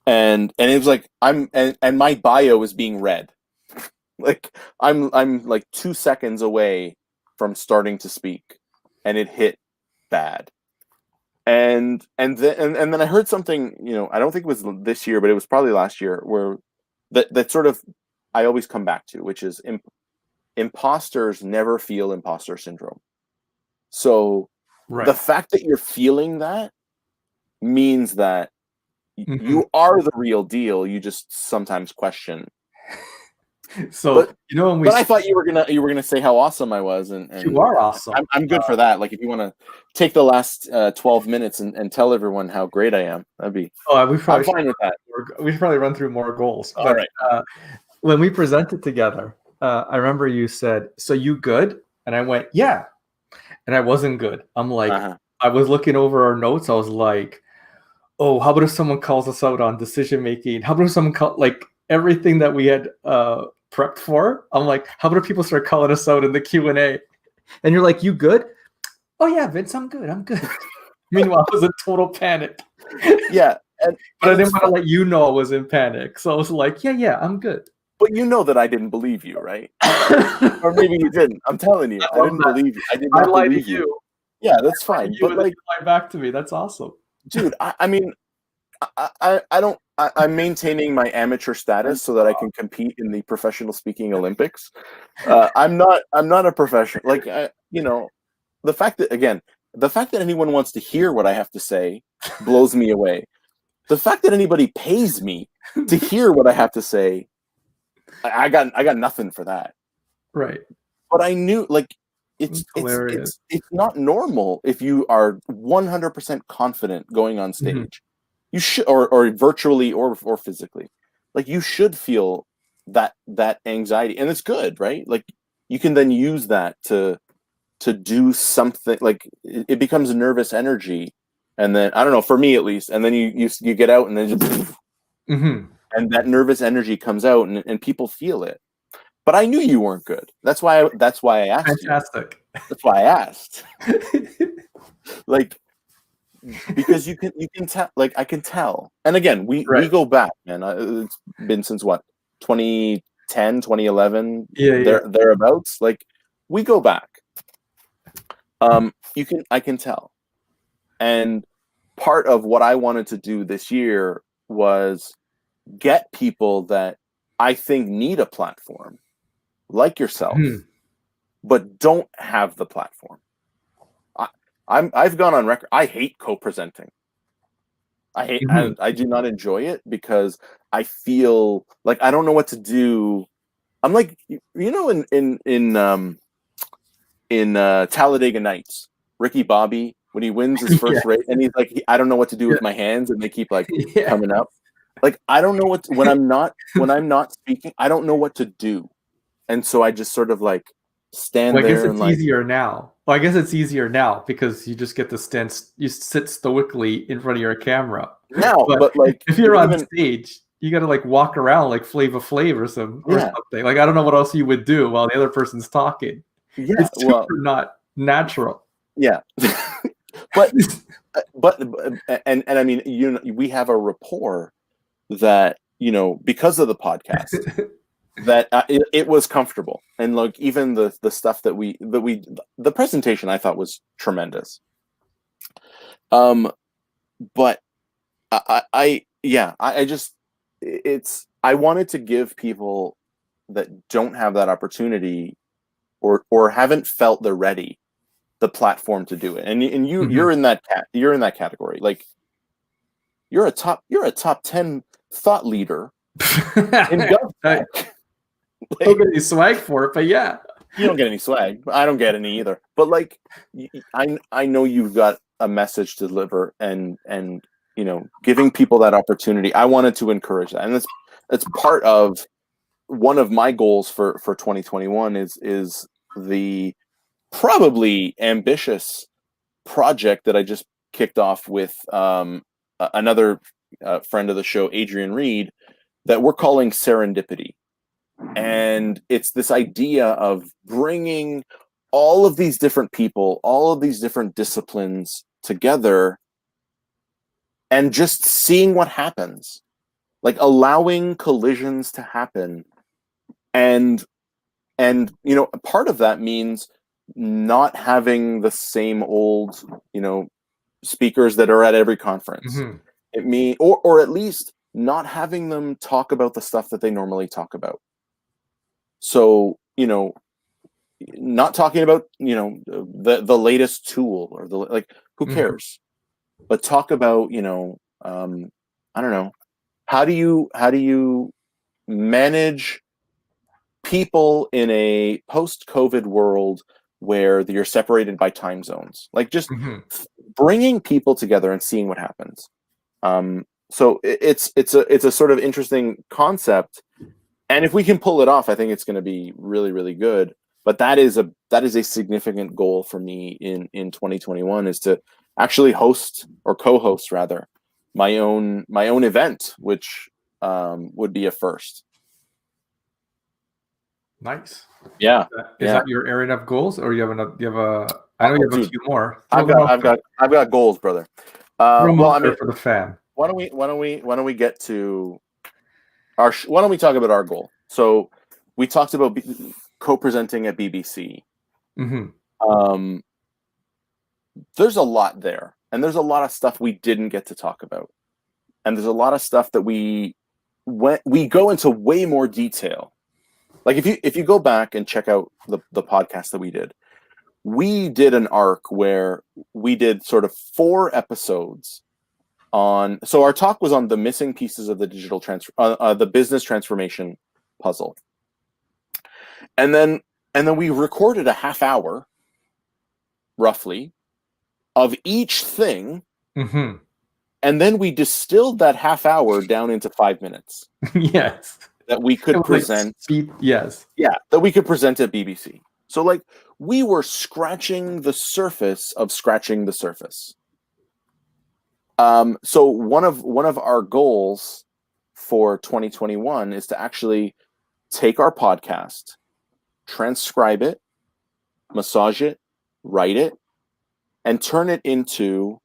and it was and my bio is being read. I'm 2 seconds away from starting to speak, and it hit bad. And then I heard something, I don't think it was this year, but it was probably last year, where that sort of I always come back to, which is imposters never feel imposter syndrome. So the fact that you're feeling that means that you are the real deal. You just sometimes question. So but I thought you were gonna say how awesome I was, and you are awesome. I'm good for that. If you want to take the last 12 minutes and tell everyone how great I am, that'd be. I'm fine with that. We should probably run through more goals. All right. When we presented together, I remember you said, "So you good?" And I went, "Yeah," and I wasn't good. I'm I was looking over our notes. I was like, "Oh, how about if someone calls us out on decision making? How about if someone everything that we had prepped for?" I'm like, "How about if people start calling us out in the Q&A?" And you're like, "You good?" "Oh yeah, Vince, I'm good. I'm good." Meanwhile, I was in total panic. Yeah, but I didn't want to let you know I was in panic, so I was like, "Yeah, I'm good." But you know that I didn't believe you, right? Or maybe you didn't. I'm telling you, I didn't believe you. I did not believe you. Yeah, that's fine. But lie back to me. That's awesome, dude. I mean, I'm maintaining my amateur status so that I can compete in the professional speaking Olympics. I'm not a professional. The fact that anyone wants to hear what I have to say blows me away. The fact that anybody pays me to hear what I have to say, I got nothing for that. Right. But I knew it's not normal if you are 100% confident going on stage. Mm-hmm. You should, or virtually or physically, you should feel that anxiety, and it's good, right? You can then use that to do something. It becomes nervous energy, and then I don't know, for me at least, and then you get out, and then just and that nervous energy comes out, and people feel it. But I knew you weren't good. That's why I asked Fantastic. you. That's why I asked. Like, because you can tell. Like, I can tell. And again, we go back, man. It's been since what, 2010, 2011, thereabouts. Like, we go back. I can tell. And part of what I wanted to do this year was get people that I think need a platform, like yourself, but don't have the platform. I've gone on record. I hate co-presenting. I do not enjoy it because I feel like I don't know what to do. I'm like, in Talladega Nights, Ricky Bobby, when he wins his first race, and he's like, I don't know what to do with my hands, and they keep like coming up. Like, I don't know when I'm not speaking, I don't know what to do, and so I just sort of like stand there. I guess it's easier now. Well, I guess it's easier now because you just get to you sit stoically in front of your camera. Now, but like, if you're on stage, you got to like walk around like Flava Flav or something. Like, I don't know what else you would do while the other person's talking. Yeah, it's super not natural. Yeah, but and I mean, we have a rapport that, because of the podcast, that it was comfortable, and like even the stuff that the presentation I thought was tremendous. But I wanted to give people that don't have that opportunity or haven't felt they're ready the platform to do it, and you're in that category. Like, you're a top 10 thought leader in GovTech. I don't get any swag for it, but yeah, you don't get any swag. I don't get any either. But like, I know you've got a message to deliver, and giving people that opportunity. I wanted to encourage that, and it's part of one of my goals for 2021 is the probably ambitious project that I just kicked off with another friend of the show, Adrian Reed, that we're calling Serendipity. And it's this idea of bringing all of these different people, all of these different disciplines together and just seeing what happens, like allowing collisions to happen. And part of that means not having the same old, speakers that are at every conference. It means, or at least not having them talk about the stuff that they normally talk about. So, not talking about, the latest tool or who cares? But talk about, I don't know, how do you manage people in a post-COVID world where you're separated by time zones, like just bringing people together and seeing what happens. So it's a sort of interesting concept, and if we can pull it off, I think it's going to be really, really good. But that is a significant goal for me in 2021, is to actually host, or co-host rather, my own event, which would be a first. Nice. Yeah. Is that your area of goals, or you have a? I know you have a few more. I've got goals, brother. Well, I mean, for the fan. Why don't we get to our? Why don't we talk about our goal? So we talked about co-presenting at BBC. There's a lot there, and there's a lot of stuff we didn't get to talk about, and there's a lot of stuff that we go into way more detail. Like, if you go back and check out the podcast that we did an arc where we did sort of 4 episodes on. So our talk was on the missing pieces of the digital the business transformation puzzle, and then we recorded a half hour, roughly, of each thing, and then we distilled that half hour down into 5 minutes. Yes. That we could present. Yes. Yeah, that we could present at BBC. So, like, we were scratching the surface of scratching the surface. So one of our goals for 2021 is to actually take our podcast, transcribe it, massage it, write it, and turn it into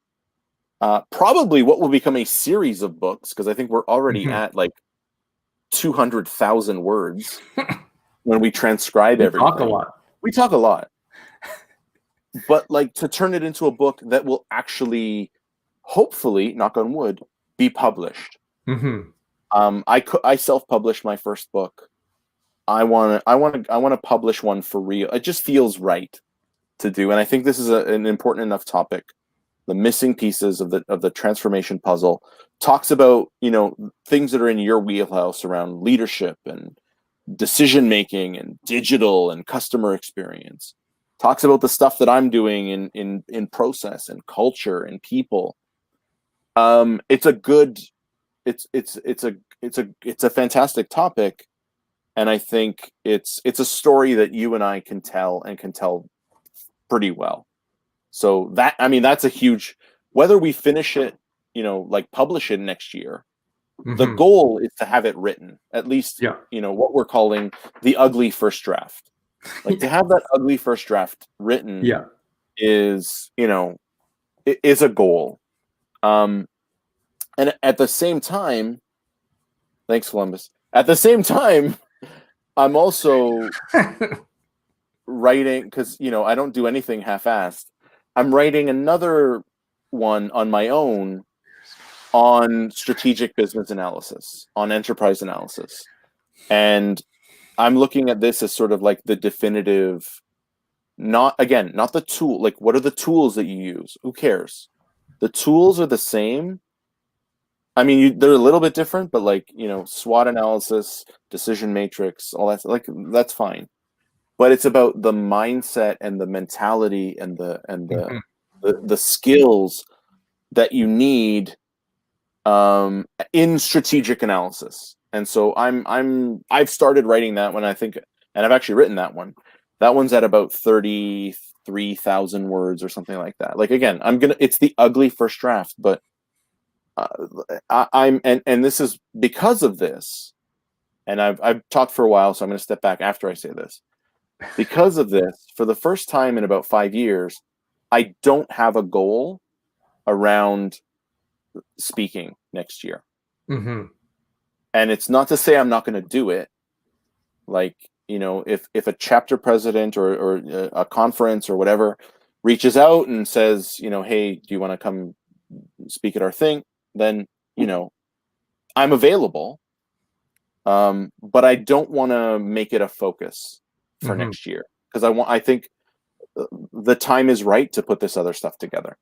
probably what will become a series of books, because I think we're already at like 200,000 words when we transcribe everything. Talk a lot. We talk a lot. But like to turn it into a book that will actually, hopefully, knock on wood, be published. I self-published my first book. I want to publish one for real. It just feels right to do, and I think this is an important enough topic. The missing pieces of the transformation puzzle talks about, things that are in your wheelhouse around leadership and decision making and digital and customer experience. Talks about the stuff that I'm doing in process and culture and people. It's a fantastic topic, and I think it's a story that you and I can tell pretty well. So that's a huge, whether we finish it, like publish it next year, the goal is to have it written, at least, what we're calling the ugly first draft. Like to have that ugly first draft written is a goal. And at the same time, thanks, Columbus. At the same time, I'm also writing, because I don't do anything half-assed. I'm writing another one on my own on strategic business analysis, on enterprise analysis. And I'm looking at this as sort of like the definitive, not the tool. Like, what are the tools that you use? Who cares? The tools are the same. I mean, they're a little bit different, but like, SWOT analysis, decision matrix, all that, like, that's fine. But it's about the mindset and the mentality and the skills that you need in strategic analysis. And so I've started writing that one, I think, and I've actually written that one. That one's at about 33,000 words or something like that. Like, again, it's the ugly first draft, but and this is because of this, and I've talked for a while, so I'm going to step back after I say this. Because of this, for the first time in about 5 years, I don't have a goal around speaking next year. And it's not to say I'm not going to do it. Like, if a chapter president or a conference or whatever reaches out and says, hey, do you want to come speak at our thing? Then, I'm available. But I don't want to make it a focus for next year, because I think the time is right to put this other stuff together.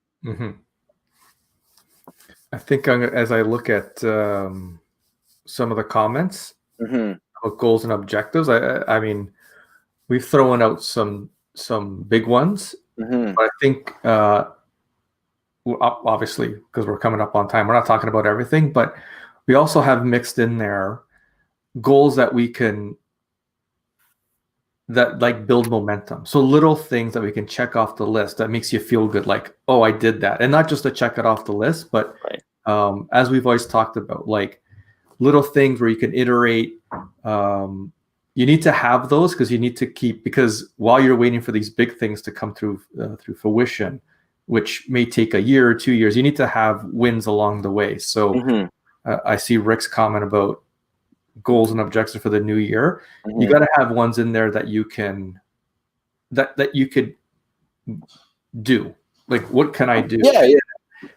I think as I look at some of the comments about goals and objectives, I mean, we've thrown out some big ones, but I think obviously, because we're coming up on time, we're not talking about everything, but we also have mixed in there goals that we can like build momentum. So little things that we can check off the list that makes you feel good, like, oh, I did that. And not just to check it off the list, but as we've always talked about, like little things where you can iterate. You need to have those, because you need to because while you're waiting for these big things to come through fruition, which may take a year or 2 years, you need to have wins along the way. So I see Rick's comment about goals and objectives for the new year. You got to have ones in there that you can that you could do. Like, what can I do?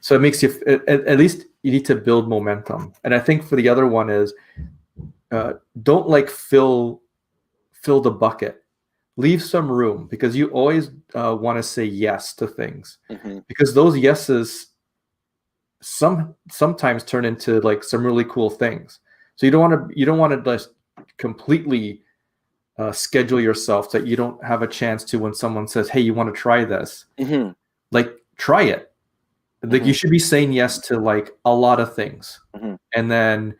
So it makes you at least you need to build momentum. And I think for the other one is don't like fill the bucket. Leave some room, because you always want to say yes to things, because those yeses sometimes turn into like some really cool things. So you don't want to just completely schedule yourself that you don't have a chance to, when someone says, hey, you want to try this, like, try it. Like, you should be saying yes to like a lot of things. And then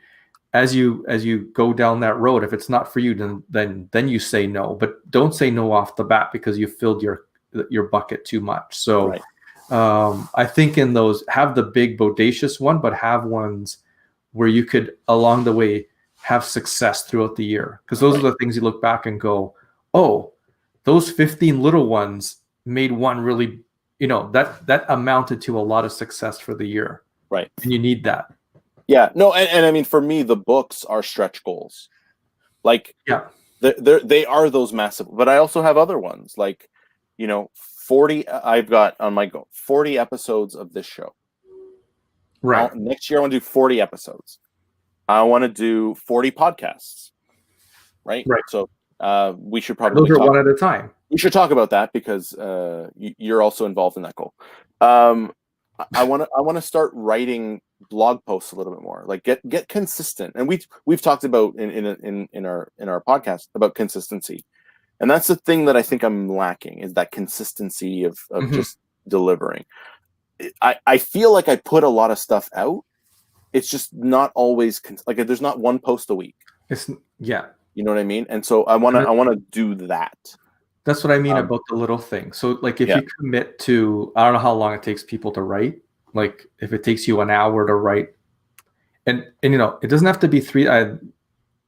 as you go down that road, if it's not for you, then you say no, but don't say no off the bat, because you filled your bucket too much. So I think in those, have the big bodacious one, but have ones where you could along the way have success throughout the year, because those are the things you look back and go, oh, those 15 little ones made one really, that amounted to a lot of success for the year. Right. And you need that. Yeah. No, and I mean, for me, the books are stretch goals. Like, yeah, they are those massive, but I also have other ones, like, 40, I've got on my goal, 40 episodes of this show. Right. Next year, I want to do 40 episodes. I want to do 40 podcasts. Right. So we should probably those are one at a time. We should talk about that, because you're also involved in that goal. I want to start writing blog posts a little bit more, like get consistent. And we've talked about in our podcast about consistency. And that's the thing that I think I'm lacking, is that consistency of just delivering. I feel like I put a lot of stuff out. It's just not always like, there's not one post a week. You know what I mean? And so I want to do that. That's what I mean about the little thing. So like, if you commit to, I don't know how long it takes people to write. Like if it takes you an hour to write, and it doesn't have to be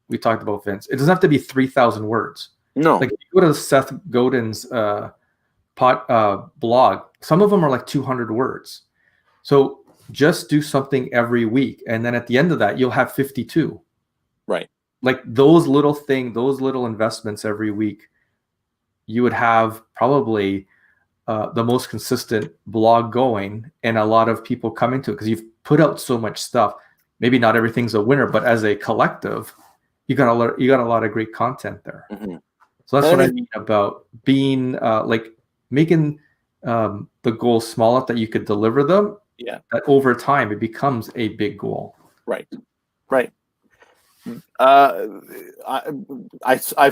we talked about Vince. It doesn't have to be 3,000 words. No. Like if you go to Seth Godin's blog, some of them are like 200 words. So just do something every week, and then at the end of that, you'll have 52. Right. Like those little investments every week, you would have probably the most consistent blog going, and a lot of people coming to it because you've put out so much stuff. Maybe not everything's a winner, but as a collective, you got a lot of great content there. Mm-hmm. So that's what I mean about being like making the goals small enough that you could deliver them. Yeah. That over time it becomes a big goal. Right. I've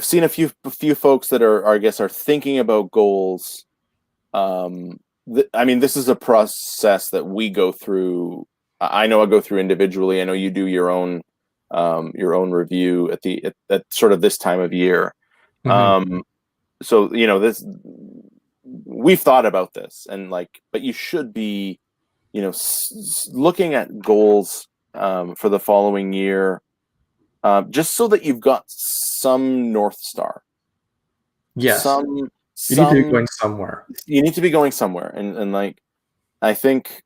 seen a few folks that are thinking about goals. I mean, this is a process that we go through. I know I go through individually. I know you do your own review at sort of this time of year. Mm-hmm. So this, we've thought about this, and but you should be, looking at goals for the following year, just so that you've got some North Star. Yes. You need to be going somewhere. You need to be going somewhere, and I think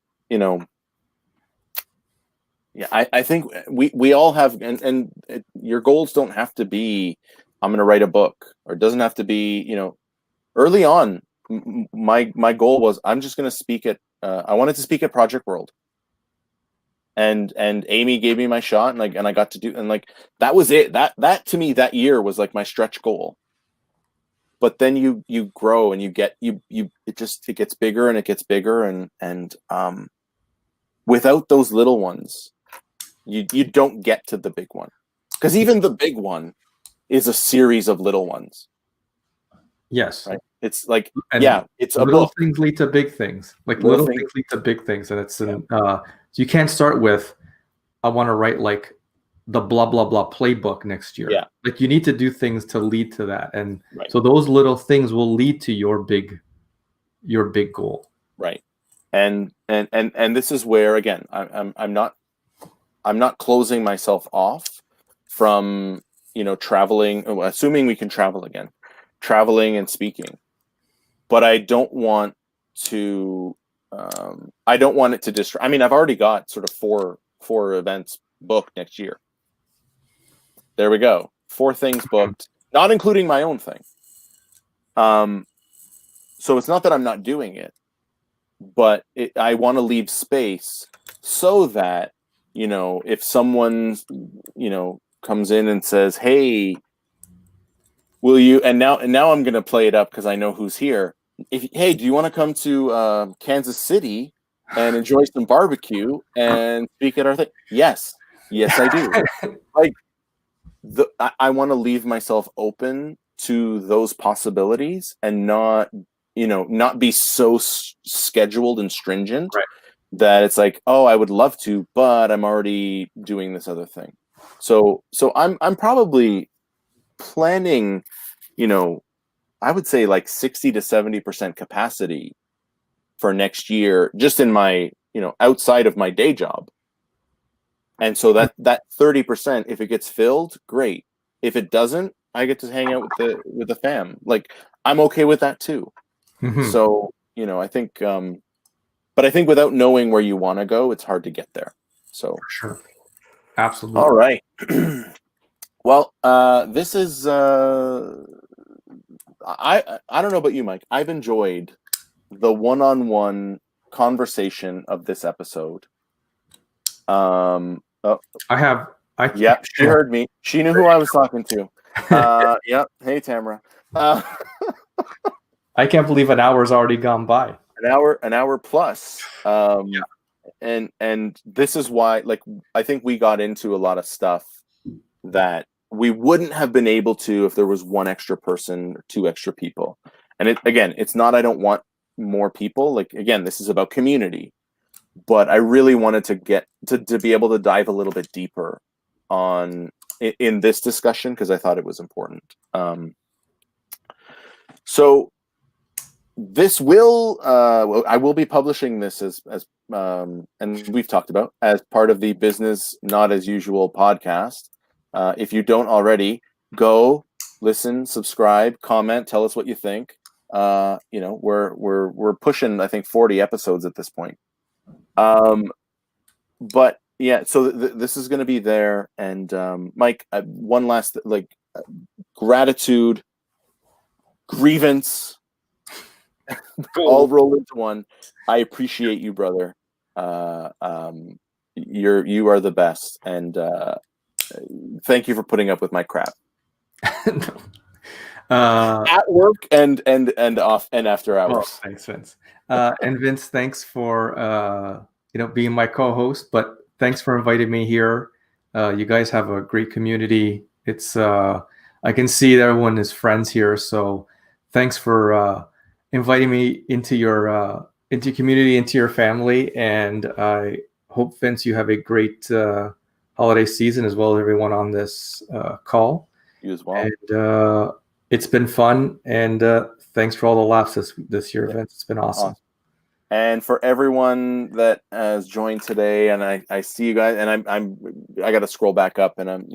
I think we all have, and your goals don't have to be, I'm going to write a book, or it doesn't have to be, early on. My goal was, I'm just going to speak at. I wanted to speak at Project World. And Amy gave me my shot, and I got to do, and that was it. That to me, that year was like my stretch goal. But then you grow, and it gets bigger, and it gets bigger, and without those little ones, you don't get to the big one, because even the big one is a series of little ones. Yes. Right. It's like, it's a little book. things lead to big things. Like little things lead to big things, and it's so you can't start with, I want to write like the blah blah blah playbook next year. Yeah. Like you need to do things to lead to that, and so those little things will lead to your big goal. Right. And this is where, again, I'm not closing myself off from traveling, assuming we can travel again, traveling and speaking, but I don't want to. I don't want it to distract. I mean, I've already got sort of four events booked next year. There we go. 4 things booked, not including my own thing. So it's not that I'm not doing it, but I want to leave space so that, if someone, comes in and says, "Hey, will you?" And now I'm going to play it up because I know who's here. Hey, do you want to come to Kansas City and enjoy some barbecue and speak at our thing? Yes, I do. I want to leave myself open to those possibilities, and not be so scheduled and stringent that it's like, oh, I would love to, but I'm already doing this other thing. So I'm probably planning, I would say like 60 to 70% capacity for next year, just in my, outside of my day job. And so that 30%, if it gets filled, great. If it doesn't, I get to hang out with the fam. Like, I'm okay with that too. Mhm. So, I think, but I think without knowing where you want to go, it's hard to get there. So, For sure. Absolutely. all right. Well, this is, I don't know about you, Mike. I've enjoyed the one-on-one conversation of this episode. Oh, Yeah, she heard me. She knew who I was talking to. Yeah. Hey, Tamara. I can't believe an hour's already gone by. An hour plus. And this is why, like, I think we got into a lot of stuff that we wouldn't have been able to if there was one extra person or two extra people. And it's not, I don't want more people. Like, again, this is about community, but I really wanted to get to be able to dive a little bit deeper in this discussion, because I thought it was important. So this will, I will be publishing this as and we've talked about, as part of the Business Not As Usual podcast. If you don't already, go listen, subscribe, comment, tell us what you think. We're pushing, I think, 40 episodes at this point. But yeah, so this is going to be there. And Mike, one last gratitude, grievance, all roll into one. I appreciate you, brother. You are the best, and thank you for putting up with my crap at work and off and after hours. Well, thanks, Vince. And Vince, thanks for being my co-host. But thanks for inviting me here. You guys have a great community. It's I can see that everyone is friends here. So thanks for inviting me into your community, into your family. And I hope, Vince, you have a great holiday season, as well as everyone on this call. You as well. And it's been fun, and thanks for all the laughs this year, Vince. It's been awesome. And for everyone that has joined today, and I see you guys, and I got to scroll back up, and I'm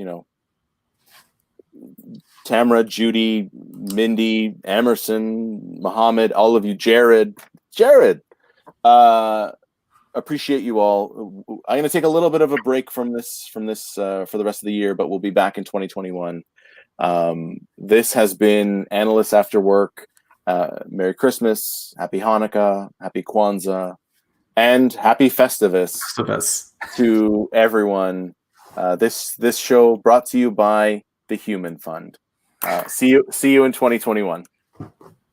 Tamara, Judy, Mindy, Emerson, Mohammed, all of you, Jared, appreciate you all. I'm going to take a little bit of a break from this for the rest of the year, but we'll be back in 2021. This has been Analysts After Work. Merry Christmas, Happy Hanukkah, Happy Kwanzaa, and Happy Festivus to everyone. This show brought to you by the Human Fund. See you in 2021.